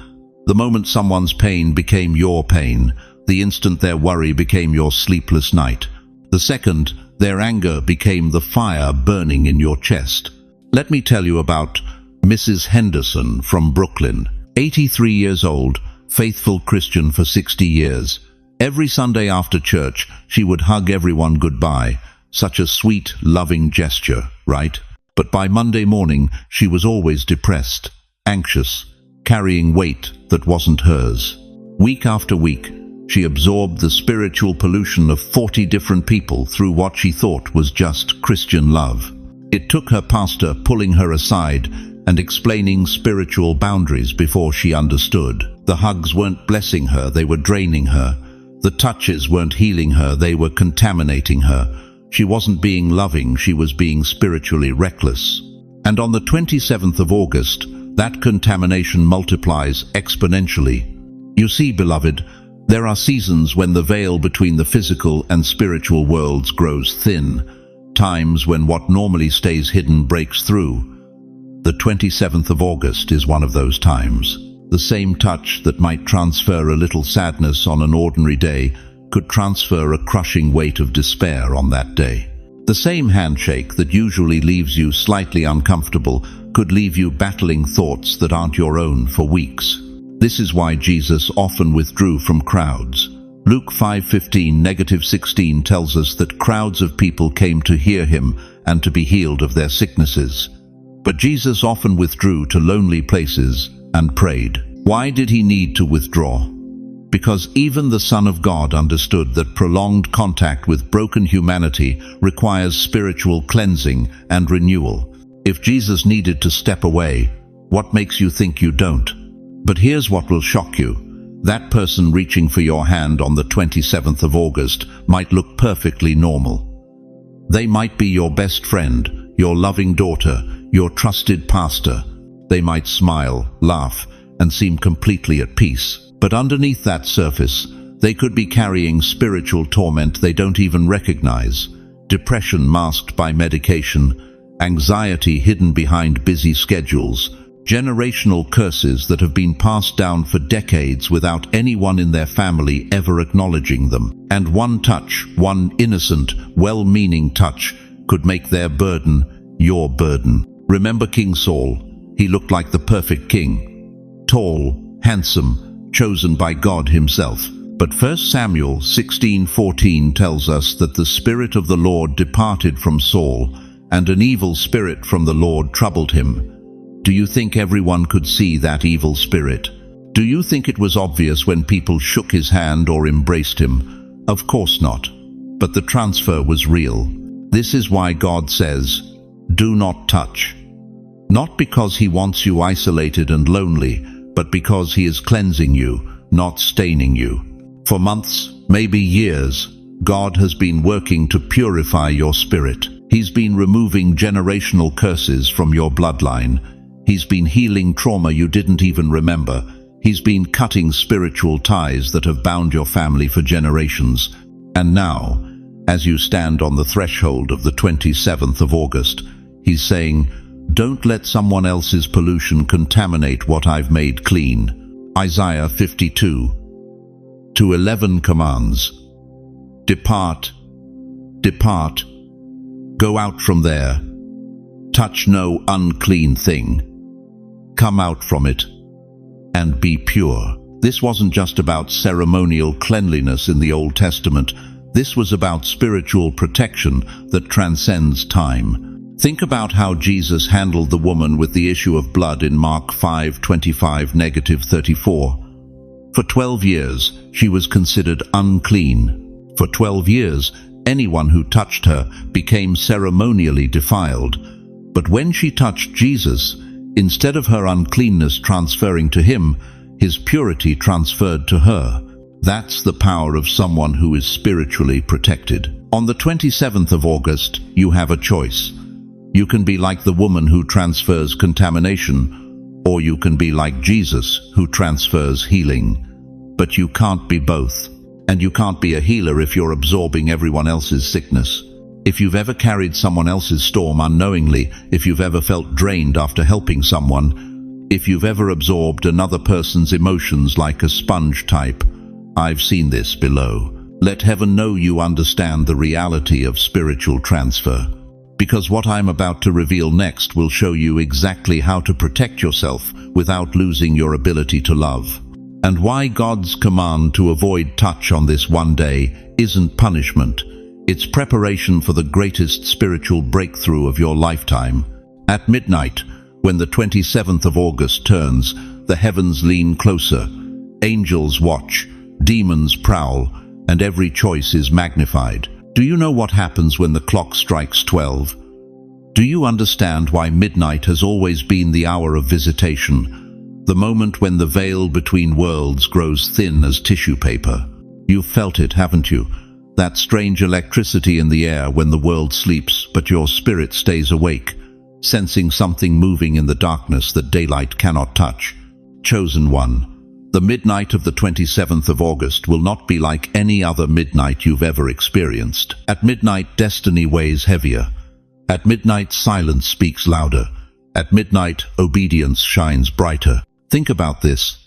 S1: The moment someone's pain became your pain, the instant their worry became your sleepless night, the second their anger became the fire burning in your chest. Let me tell you about Mrs. Henderson from Brooklyn, 83 years old, faithful Christian for 60 years. Every Sunday after church, she would hug everyone goodbye. Such a sweet, loving gesture, right? But by Monday morning, she was always depressed, anxious, carrying weight that wasn't hers. Week after week, she absorbed the spiritual pollution of 40 different people through what she thought was just Christian love. It took her pastor pulling her aside and explaining spiritual boundaries before she understood. The hugs weren't blessing her, they were draining her. The touches weren't healing her, they were contaminating her. She wasn't being loving, she was being spiritually reckless. And on the 27th of August, that contamination multiplies exponentially. You see, beloved, there are seasons when the veil between the physical and spiritual worlds grows thin, times when what normally stays hidden breaks through. The 27th of August is one of those times. The same touch that might transfer a little sadness on an ordinary day could transfer a crushing weight of despair on that day. The same handshake that usually leaves you slightly uncomfortable could leave you battling thoughts that aren't your own for weeks. This is why Jesus often withdrew from crowds. Luke 5:15-16 tells us that crowds of people came to hear him and to be healed of their sicknesses. But Jesus often withdrew to lonely places and prayed. Why did he need to withdraw? Because even the Son of God understood that prolonged contact with broken humanity requires spiritual cleansing and renewal. If Jesus needed to step away, what makes you think you don't? But here's what will shock you. That person reaching for your hand on the 27th of August might look perfectly normal. They might be your best friend, your loving daughter, your trusted pastor. They might smile, laugh, and seem completely at peace. But underneath that surface, they could be carrying spiritual torment they don't even recognize. Depression masked by medication, anxiety hidden behind busy schedules, generational curses that have been passed down for decades without anyone in their family ever acknowledging them. And one touch, one innocent, well-meaning touch, could make their burden your burden. Remember King Saul? He looked like the perfect king. Tall, handsome, chosen by God himself. But 1 Samuel 16:14 tells us that the Spirit of the Lord departed from Saul, and an evil spirit from the Lord troubled him. Do you think everyone could see that evil spirit? Do you think it was obvious when people shook his hand or embraced him? Of course not. But the transfer was real. This is why God says, do not touch. Not because he wants you isolated and lonely, but because he is cleansing you, not staining you. For months, maybe years, God has been working to purify your spirit. He's been removing generational curses from your bloodline. He's been healing trauma you didn't even remember. He's been cutting spiritual ties that have bound your family for generations. And now, as you stand on the threshold of the 27th of August, he's saying, don't let someone else's pollution contaminate what I've made clean. Isaiah 52:11 commands, depart, depart, go out from there, touch no unclean thing, come out from it, and be pure. This wasn't just about ceremonial cleanliness in the Old Testament. This was about spiritual protection that transcends time. Think about how Jesus handled the woman with the issue of blood in Mark 5:25-34. For 12 years, she was considered unclean. For 12 years, anyone who touched her became ceremonially defiled. But when she touched Jesus, instead of her uncleanness transferring to him, his purity transferred to her. That's the power of someone who is spiritually protected. On the 27th of August, you have a choice. You can be like the woman who transfers contamination, or you can be like Jesus who transfers healing. But you can't be both. And you can't be a healer if you're absorbing everyone else's sickness. If you've ever carried someone else's storm unknowingly, if you've ever felt drained after helping someone, if you've ever absorbed another person's emotions like a sponge type, I've seen this below. Let heaven know you understand the reality of spiritual transfer. Because what I'm about to reveal next will show you exactly how to protect yourself without losing your ability to love. And why God's command to avoid touch on this one day isn't punishment. It's preparation for the greatest spiritual breakthrough of your lifetime. At midnight, when the 27th of August turns, the heavens lean closer. Angels watch, demons prowl, and every choice is magnified. Do you know what happens when the clock strikes 12? Do you understand why midnight has always been the hour of visitation? The moment when the veil between worlds grows thin as tissue paper. You've felt it, haven't you? That strange electricity in the air when the world sleeps, but your spirit stays awake, sensing something moving in the darkness that daylight cannot touch. Chosen one. The midnight of the 27th of August will not be like any other midnight you've ever experienced. At midnight, destiny weighs heavier. At midnight, silence speaks louder. At midnight, obedience shines brighter. Think about this.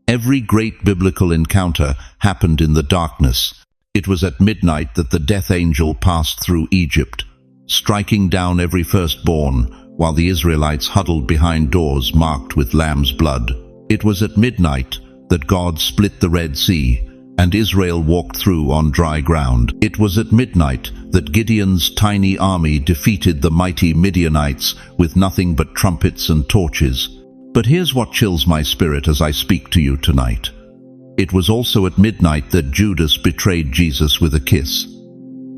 S1: Every great biblical encounter happened in the darkness. It was at midnight that the death angel passed through Egypt, striking down every firstborn, while the Israelites huddled behind doors marked with lamb's blood. It was at midnight that God split the Red Sea, and Israel walked through on dry ground. It was at midnight that Gideon's tiny army defeated the mighty Midianites with nothing but trumpets and torches. But here's what chills my spirit as I speak to you tonight. It was also at midnight that Judas betrayed Jesus with a kiss.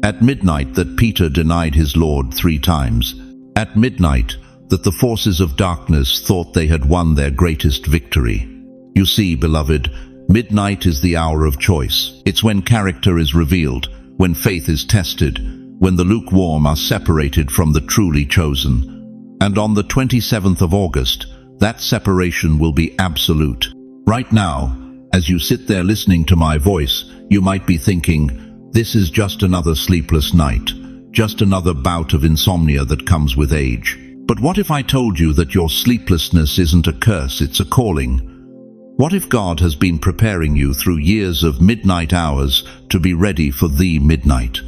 S1: At midnight that Peter denied his Lord 3 times. At midnight that the forces of darkness thought they had won their greatest victory. You see, beloved, Midnight is the hour of choice. It's when character is revealed, when faith is tested, when the lukewarm are separated from the truly chosen. And on the 27th of August, that separation will be absolute. Right now, as you sit there listening to my voice, you might be thinking, this is just another sleepless night, just another bout of insomnia that comes with age. But what if I told you that your sleeplessness isn't a curse, it's a calling? What if God has been preparing you through years of midnight hours to be ready for the midnight?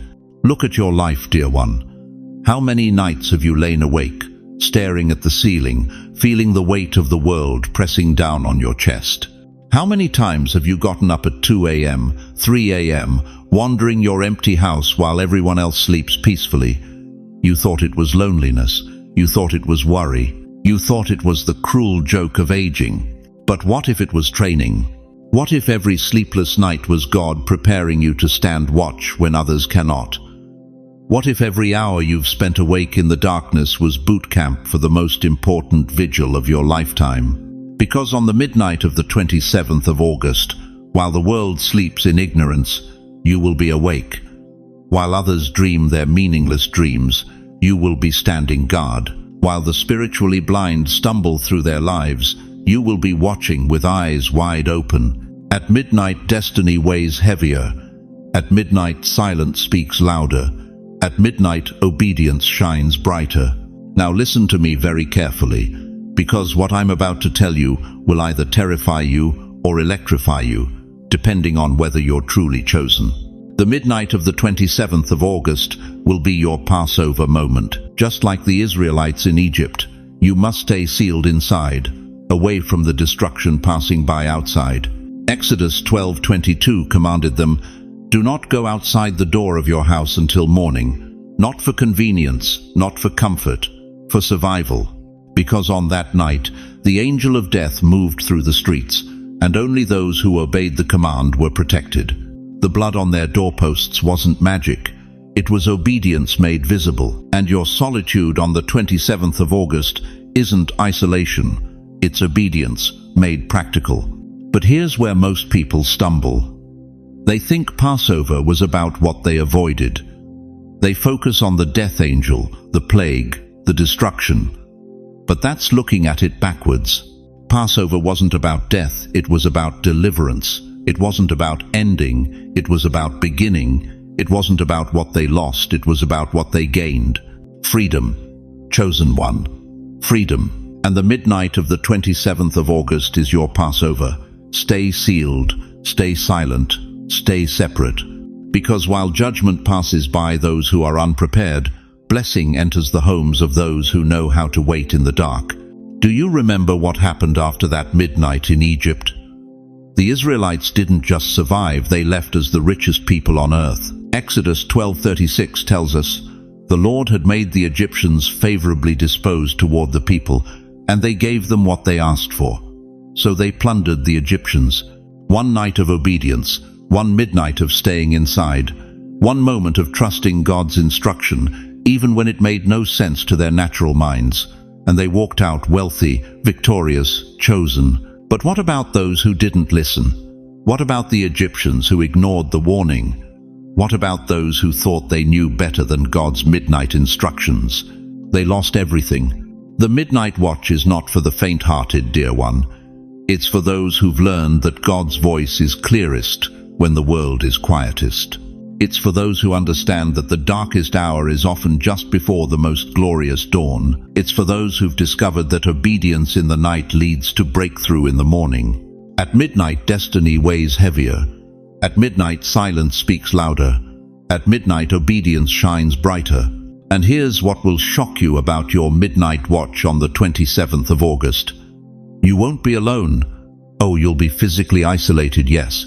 S1: Look at your life, dear one. How many nights have you lain awake, staring at the ceiling, feeling the weight of the world pressing down on your chest? How many times have you gotten up at 2 a.m., 3 a.m., wandering your empty house while everyone else sleeps peacefully? You thought it was loneliness. You thought it was worry. You thought it was the cruel joke of aging. But what if it was training? What if every sleepless night was God preparing you to stand watch when others cannot? What if every hour you've spent awake in the darkness was boot camp for the most important vigil of your lifetime? Because on the midnight of the 27th of August, while the world sleeps in ignorance, you will be awake. While others dream their meaningless dreams, you will be standing guard. While the spiritually blind stumble through their lives, you will be watching with eyes wide open. At midnight, destiny weighs heavier. At midnight, silence speaks louder. At midnight, obedience shines brighter. Now listen to me very carefully, because what I'm about to tell you will either terrify you or electrify you, depending on whether you're truly chosen. The midnight of the 27th of August will be your Passover moment. Just like the Israelites in Egypt, you must stay sealed inside, away from the destruction passing by outside. Exodus 12:22 commanded them, "Do not go outside the door of your house until morning, not for convenience, not for comfort, for survival." Because on that night, the angel of death moved through the streets, and only those who obeyed the command were protected. The blood on their doorposts wasn't magic. It was obedience made visible. And your solitude on the 27th of August isn't isolation. It's obedience made practical. But here's where most people stumble. They think Passover was about what they avoided. They focus on the death angel, the plague, the destruction. But that's looking at it backwards. Passover wasn't about death, it was about deliverance. It wasn't about ending, it was about beginning. It wasn't about what they lost, it was about what they gained. Freedom. Chosen one. Freedom. And the midnight of the 27th of August is your Passover. Stay sealed, stay silent, stay separate. Because while judgment passes by those who are unprepared, blessing enters the homes of those who know how to wait in the dark. Do you remember what happened after that midnight in Egypt? The Israelites didn't just survive, they left as the richest people on earth. Exodus 12:36 tells us, "The Lord had made the Egyptians favorably disposed toward the people, and they gave them what they asked for. So they plundered the Egyptians." One night of obedience, one midnight of staying inside, one moment of trusting God's instruction, even when it made no sense to their natural minds. And they walked out wealthy, victorious, chosen. But what about those who didn't listen? What about the Egyptians who ignored the warning? What about those who thought they knew better than God's midnight instructions? They lost everything. The midnight watch is not for the faint-hearted, dear one. It's for those who've learned that God's voice is clearest when the world is quietest. It's for those who understand that the darkest hour is often just before the most glorious dawn. It's for those who've discovered that obedience in the night leads to breakthrough in the morning. At midnight, destiny weighs heavier. At midnight, silence speaks louder. At midnight, obedience shines brighter. And here's what will shock you about your midnight watch on the 27th of August. You won't be alone. Oh, you'll be physically isolated, yes.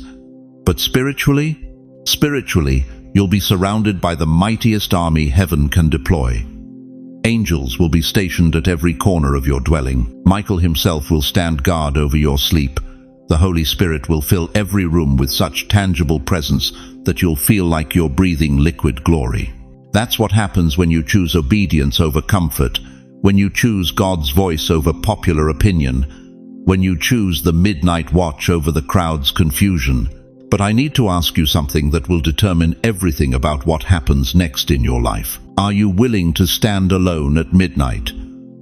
S1: But spiritually, you'll be surrounded by the mightiest army heaven can deploy. Angels will be stationed at every corner of your dwelling. Michael himself will stand guard over your sleep. The Holy Spirit will fill every room with such tangible presence that you'll feel like you're breathing liquid glory. That's what happens when you choose obedience over comfort, when you choose God's voice over popular opinion, when you choose the midnight watch over the crowd's confusion. But I need to ask you something that will determine everything about what happens next in your life. Are you willing to stand alone at midnight?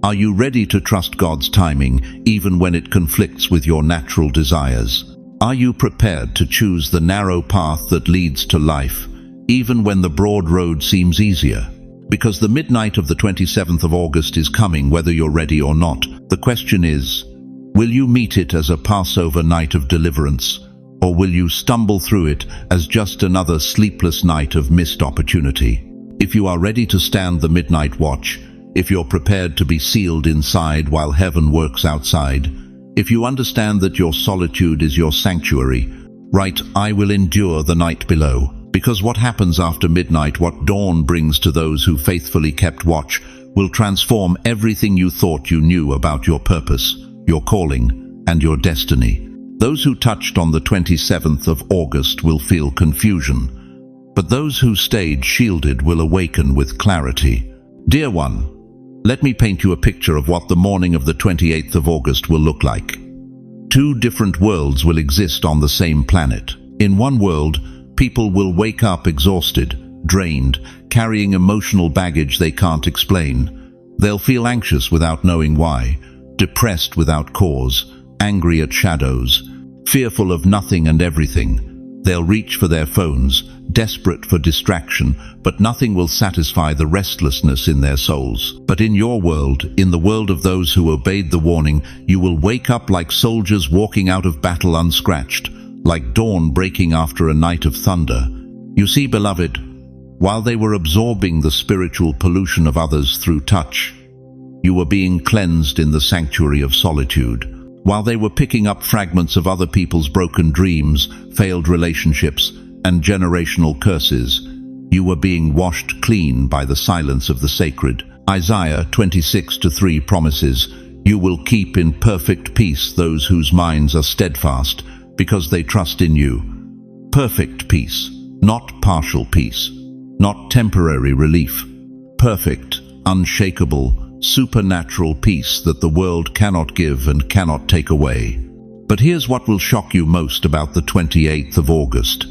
S1: Are you ready to trust God's timing, even when it conflicts with your natural desires? Are you prepared to choose the narrow path that leads to life, even when the broad road seems easier? Because the midnight of the 27th of August is coming, whether you're ready or not. The question is, will you meet it as a Passover night of deliverance, or will you stumble through it as just another sleepless night of missed opportunity? If you are ready to stand the midnight watch, if you're prepared to be sealed inside while heaven works outside, if you understand that your solitude is your sanctuary, write, "I will endure the night below." Because what happens after midnight, what dawn brings to those who faithfully kept watch, will transform everything you thought you knew about your purpose, your calling, and your destiny. Those who touched on the 27th of August will feel confusion, but those who stayed shielded will awaken with clarity. Dear one, let me paint you a picture of what the morning of the 28th of August will look like. Two different worlds will exist on the same planet. In one world, people will wake up exhausted, drained, carrying emotional baggage they can't explain. They'll feel anxious without knowing why, depressed without cause, angry at shadows, fearful of nothing and everything. They'll reach for their phones, desperate for distraction, but nothing will satisfy the restlessness in their souls. But in your world, in the world of those who obeyed the warning, you will wake up like soldiers walking out of battle unscratched, like dawn breaking after a night of thunder. You see, beloved, while they were absorbing the spiritual pollution of others through touch, you were being cleansed in the sanctuary of solitude. While they were picking up fragments of other people's broken dreams, failed relationships, and generational curses, you were being washed clean by the silence of the sacred. Isaiah 26:3 promises, "You will keep in perfect peace those whose minds are steadfast, because they trust in you." Perfect peace, not partial peace, not temporary relief. Perfect, unshakable, supernatural peace that the world cannot give and cannot take away. But here's what will shock you most about the 28th of August.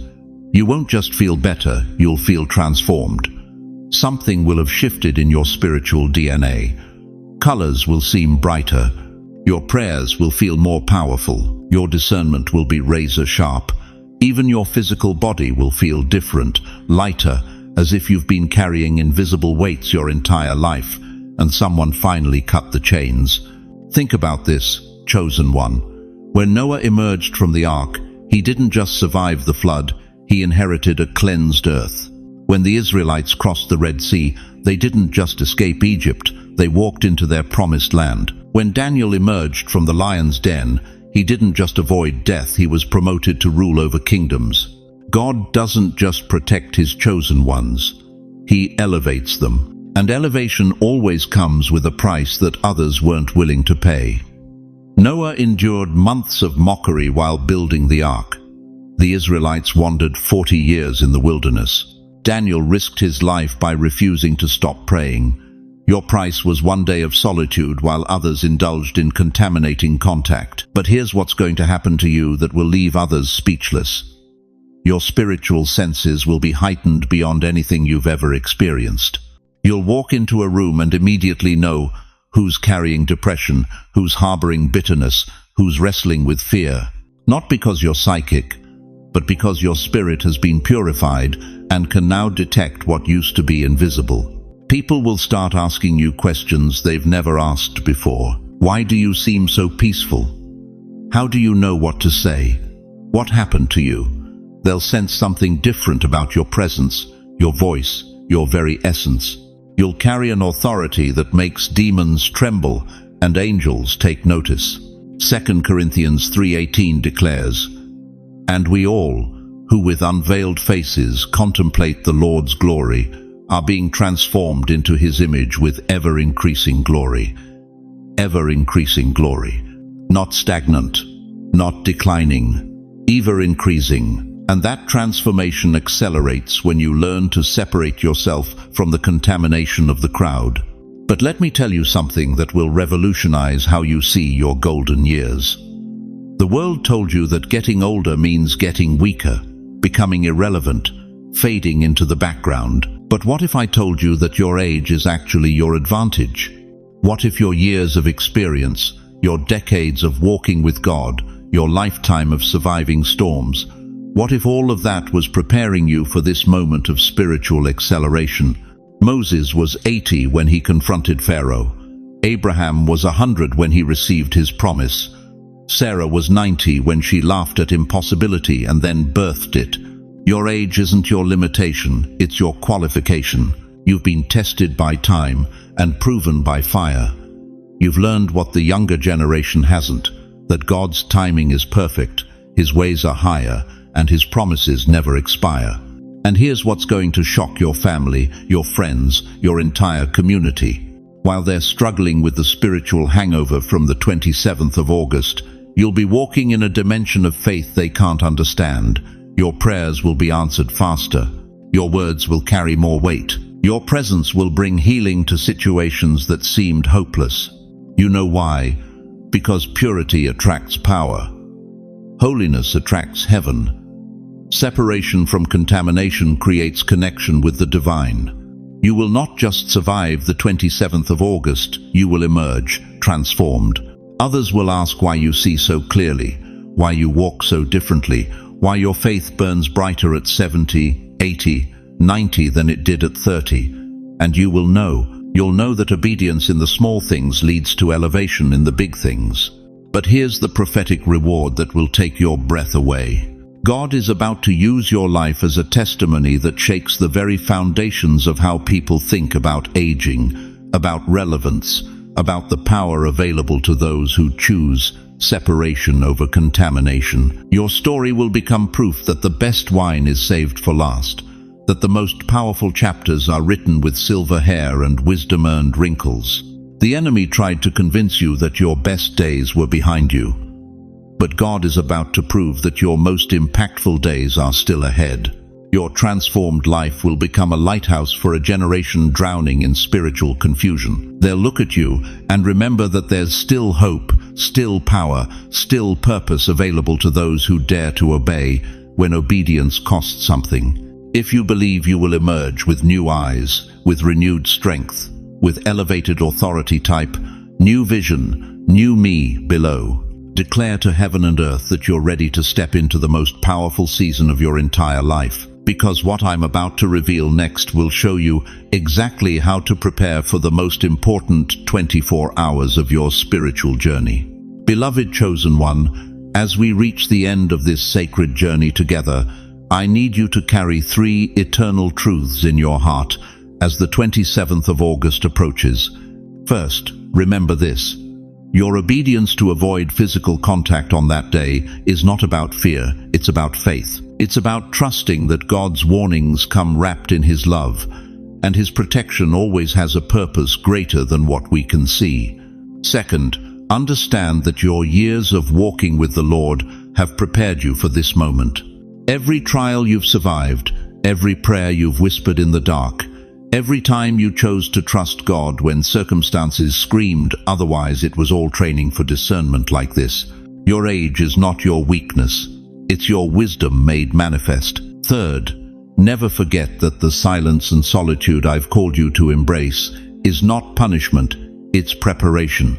S1: You won't just feel better, you'll feel transformed. Something will have shifted in your spiritual DNA. Colors will seem brighter. Your prayers will feel more powerful. Your discernment will be razor sharp. Even your physical body will feel different, lighter, as if you've been carrying invisible weights your entire life, and someone finally cut the chains. Think about this, chosen one. When Noah emerged from the ark, he didn't just survive the flood, he inherited a cleansed earth. When the Israelites crossed the Red Sea, they didn't just escape Egypt, they walked into their promised land. When Daniel emerged from the lion's den, he didn't just avoid death, he was promoted to rule over kingdoms. God doesn't just protect his chosen ones, he elevates them. And elevation always comes with a price that others weren't willing to pay. Noah endured months of mockery while building the ark. The Israelites wandered 40 years in the wilderness. Daniel risked his life by refusing to stop praying. Your price was one day of solitude while others indulged in contaminating contact. But here's what's going to happen to you that will leave others speechless. Your spiritual senses will be heightened beyond anything you've ever experienced. You'll walk into a room and immediately know who's carrying depression, who's harboring bitterness, who's wrestling with fear. Not because you're psychic, but because your spirit has been purified and can now detect what used to be invisible. People will start asking you questions they've never asked before. Why do you seem so peaceful? How do you know what to say? What happened to you? They'll sense something different about your presence, your voice, your very essence. You'll carry an authority that makes demons tremble and angels take notice. 2 Corinthians 3:18 declares, "And we all, who with unveiled faces contemplate the Lord's glory, are being transformed into his image with ever-increasing glory." Ever-increasing glory. Not stagnant, not declining, ever-increasing. And that transformation accelerates when you learn to separate yourself from the contamination of the crowd. But let me tell you something that will revolutionize how you see your golden years. The world told you that getting older means getting weaker, becoming irrelevant, fading into the background. But what if I told you that your age is actually your advantage? What if your years of experience, your decades of walking with God, your lifetime of surviving storms, what if all of that was preparing you for this moment of spiritual acceleration? Moses was 80 when he confronted Pharaoh. Abraham was 100 when he received his promise. Sarah was 90 when she laughed at impossibility and then birthed it. Your age isn't your limitation, it's your qualification. You've been tested by time and proven by fire. You've learned what the younger generation hasn't, that God's timing is perfect, His ways are higher, and His promises never expire. And here's what's going to shock your family, your friends, your entire community. While they're struggling with the spiritual hangover from the 27th of August, you'll be walking in a dimension of faith they can't understand. Your prayers will be answered faster. Your words will carry more weight. Your presence will bring healing to situations that seemed hopeless. You know why? Because purity attracts power. Holiness attracts heaven. Separation from contamination creates connection with the divine. You will not just survive the 27th of August, you will emerge, transformed. Others will ask why you see so clearly, why you walk so differently, why your faith burns brighter at 70, 80, 90 than it did at 30. And you'll know that obedience in the small things leads to elevation in the big things. But here's the prophetic reward that will take your breath away. God is about to use your life as a testimony that shakes the very foundations of how people think about aging, about relevance, about the power available to those who choose separation over contamination. Your story will become proof that the best wine is saved for last, that the most powerful chapters are written with silver hair and wisdom-earned wrinkles. The enemy tried to convince you that your best days were behind you. But God is about to prove that your most impactful days are still ahead. Your transformed life will become a lighthouse for a generation drowning in spiritual confusion. They'll look at you and remember that there's still hope, still power, still purpose available to those who dare to obey when obedience costs something. If you believe, you will emerge with new eyes, with renewed strength, with elevated authority type, new vision, new me below. Declare to heaven and earth that you're ready to step into the most powerful season of your entire life, because what I'm about to reveal next will show you exactly how to prepare for the most important 24 hours of your spiritual journey. Beloved chosen one, as we reach the end of this sacred journey together, I need you to carry 3 eternal truths in your heart as the 27th of August approaches. First, remember this. Your obedience to avoid physical contact on that day is not about fear, it's about faith. It's about trusting that God's warnings come wrapped in His love, and His protection always has a purpose greater than what we can see. Second, understand that your years of walking with the Lord have prepared you for this moment. Every trial you've survived, every prayer you've whispered in the dark, every time you chose to trust God when circumstances screamed otherwise, it was all training for discernment like this. Your age is not your weakness. It's your wisdom made manifest. Third, never forget that the silence and solitude I've called you to embrace is not punishment, it's preparation.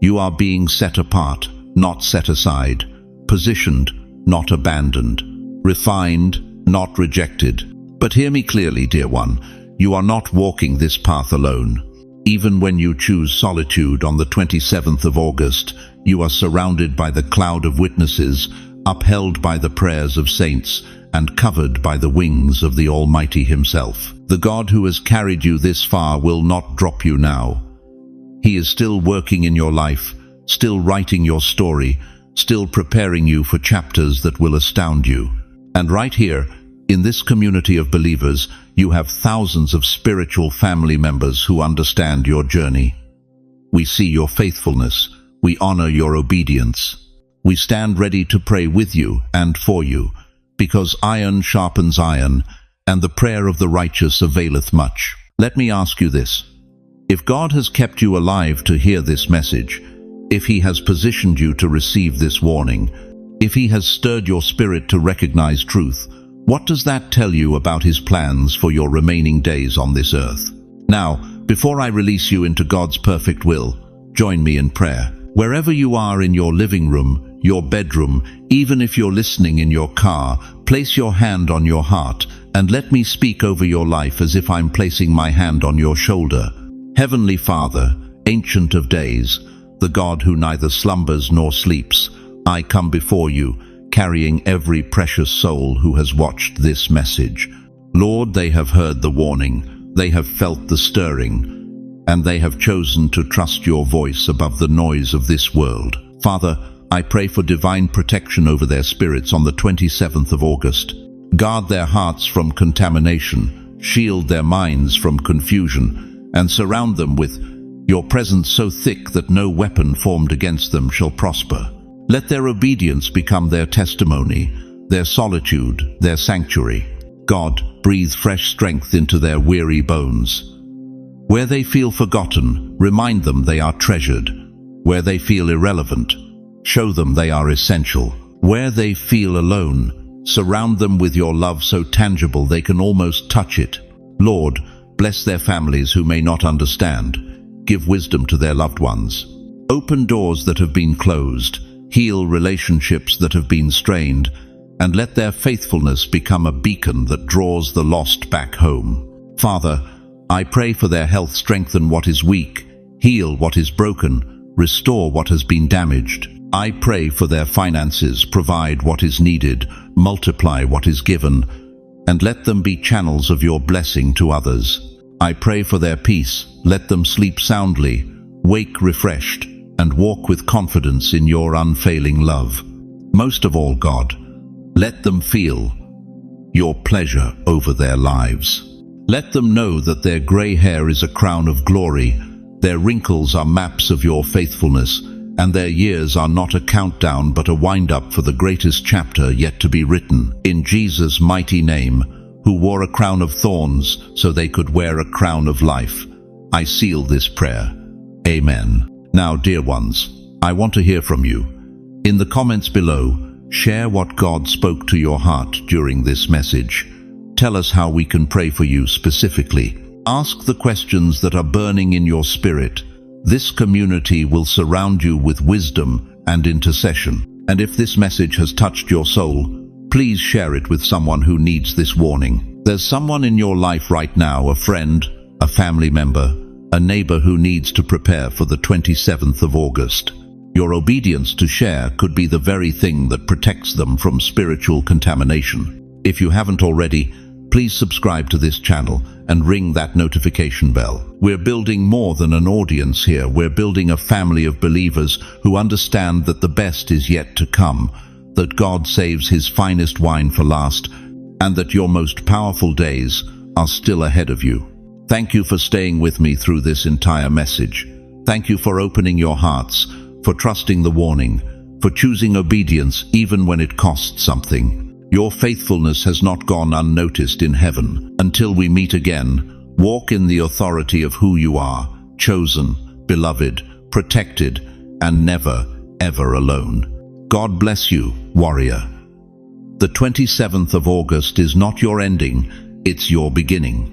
S1: You are being set apart, not set aside, positioned, not abandoned, refined, not rejected. But hear me clearly, dear one. You are not walking this path alone. Even when you choose solitude on the 27th of August, you are surrounded by the cloud of witnesses, upheld by the prayers of saints, and covered by the wings of the Almighty Himself. The God who has carried you this far will not drop you now. He is still working in your life, still writing your story, still preparing you for chapters that will astound you. And right here, in this community of believers, you have thousands of spiritual family members who understand your journey. We see your faithfulness. We honor your obedience. We stand ready to pray with you and for you, because iron sharpens iron, and the prayer of the righteous availeth much. Let me ask you this. If God has kept you alive to hear this message, if He has positioned you to receive this warning, if He has stirred your spirit to recognize truth, what does that tell you about His plans for your remaining days on this earth? Now, before I release you into God's perfect will, join me in prayer. Wherever you are, in your living room, your bedroom, even if you're listening in your car, place your hand on your heart and let me speak over your life as if I'm placing my hand on your shoulder. Heavenly Father, Ancient of Days, the God who neither slumbers nor sleeps, I come before you, carrying every precious soul who has watched this message. Lord, they have heard the warning, they have felt the stirring, and they have chosen to trust your voice above the noise of this world. Father, I pray for divine protection over their spirits on the 27th of August. Guard their hearts from contamination, shield their minds from confusion, and surround them with your presence so thick that no weapon formed against them shall prosper. Let their obedience become their testimony, their solitude, their sanctuary. God, breathe fresh strength into their weary bones. Where they feel forgotten, remind them they are treasured. Where they feel irrelevant, show them they are essential. Where they feel alone, surround them with your love so tangible they can almost touch it. Lord, bless their families who may not understand. Give wisdom to their loved ones. Open doors that have been closed. Heal relationships that have been strained. And let their faithfulness become a beacon that draws the lost back home. Father, I pray for their health. Strengthen what is weak, heal what is broken, restore what has been damaged. I pray for their finances. Provide what is needed, multiply what is given, and let them be channels of your blessing to others. I pray for their peace. Let them sleep soundly, wake refreshed, and walk with confidence in your unfailing love. Most of all, God, let them feel your pleasure over their lives. Let them know that their gray hair is a crown of glory, their wrinkles are maps of your faithfulness, and their years are not a countdown but a wind-up for the greatest chapter yet to be written. In Jesus' mighty name, who wore a crown of thorns so they could wear a crown of life, I seal this prayer. Amen. Now, dear ones, I want to hear from you. In the comments below, share what God spoke to your heart during this message. Tell us how we can pray for you specifically. Ask the questions that are burning in your spirit. This community will surround you with wisdom and intercession. And if this message has touched your soul, please share it with someone who needs this warning. There's someone in your life right now, a friend, a family member, a neighbor who needs to prepare for the 27th of August. Your obedience to share could be the very thing that protects them from spiritual contamination. If you haven't already, please subscribe to this channel and ring that notification bell. We're building more than an audience here. We're building a family of believers who understand that the best is yet to come, that God saves His finest wine for last, and that your most powerful days are still ahead of you. Thank you for staying with me through this entire message. Thank you for opening your hearts, for trusting the warning, for choosing obedience even when it costs something. Your faithfulness has not gone unnoticed in heaven. Until we meet again, walk in the authority of who you are, chosen, beloved, protected, and never, ever alone. God bless you, warrior. The 27th of August is not your ending, it's your beginning.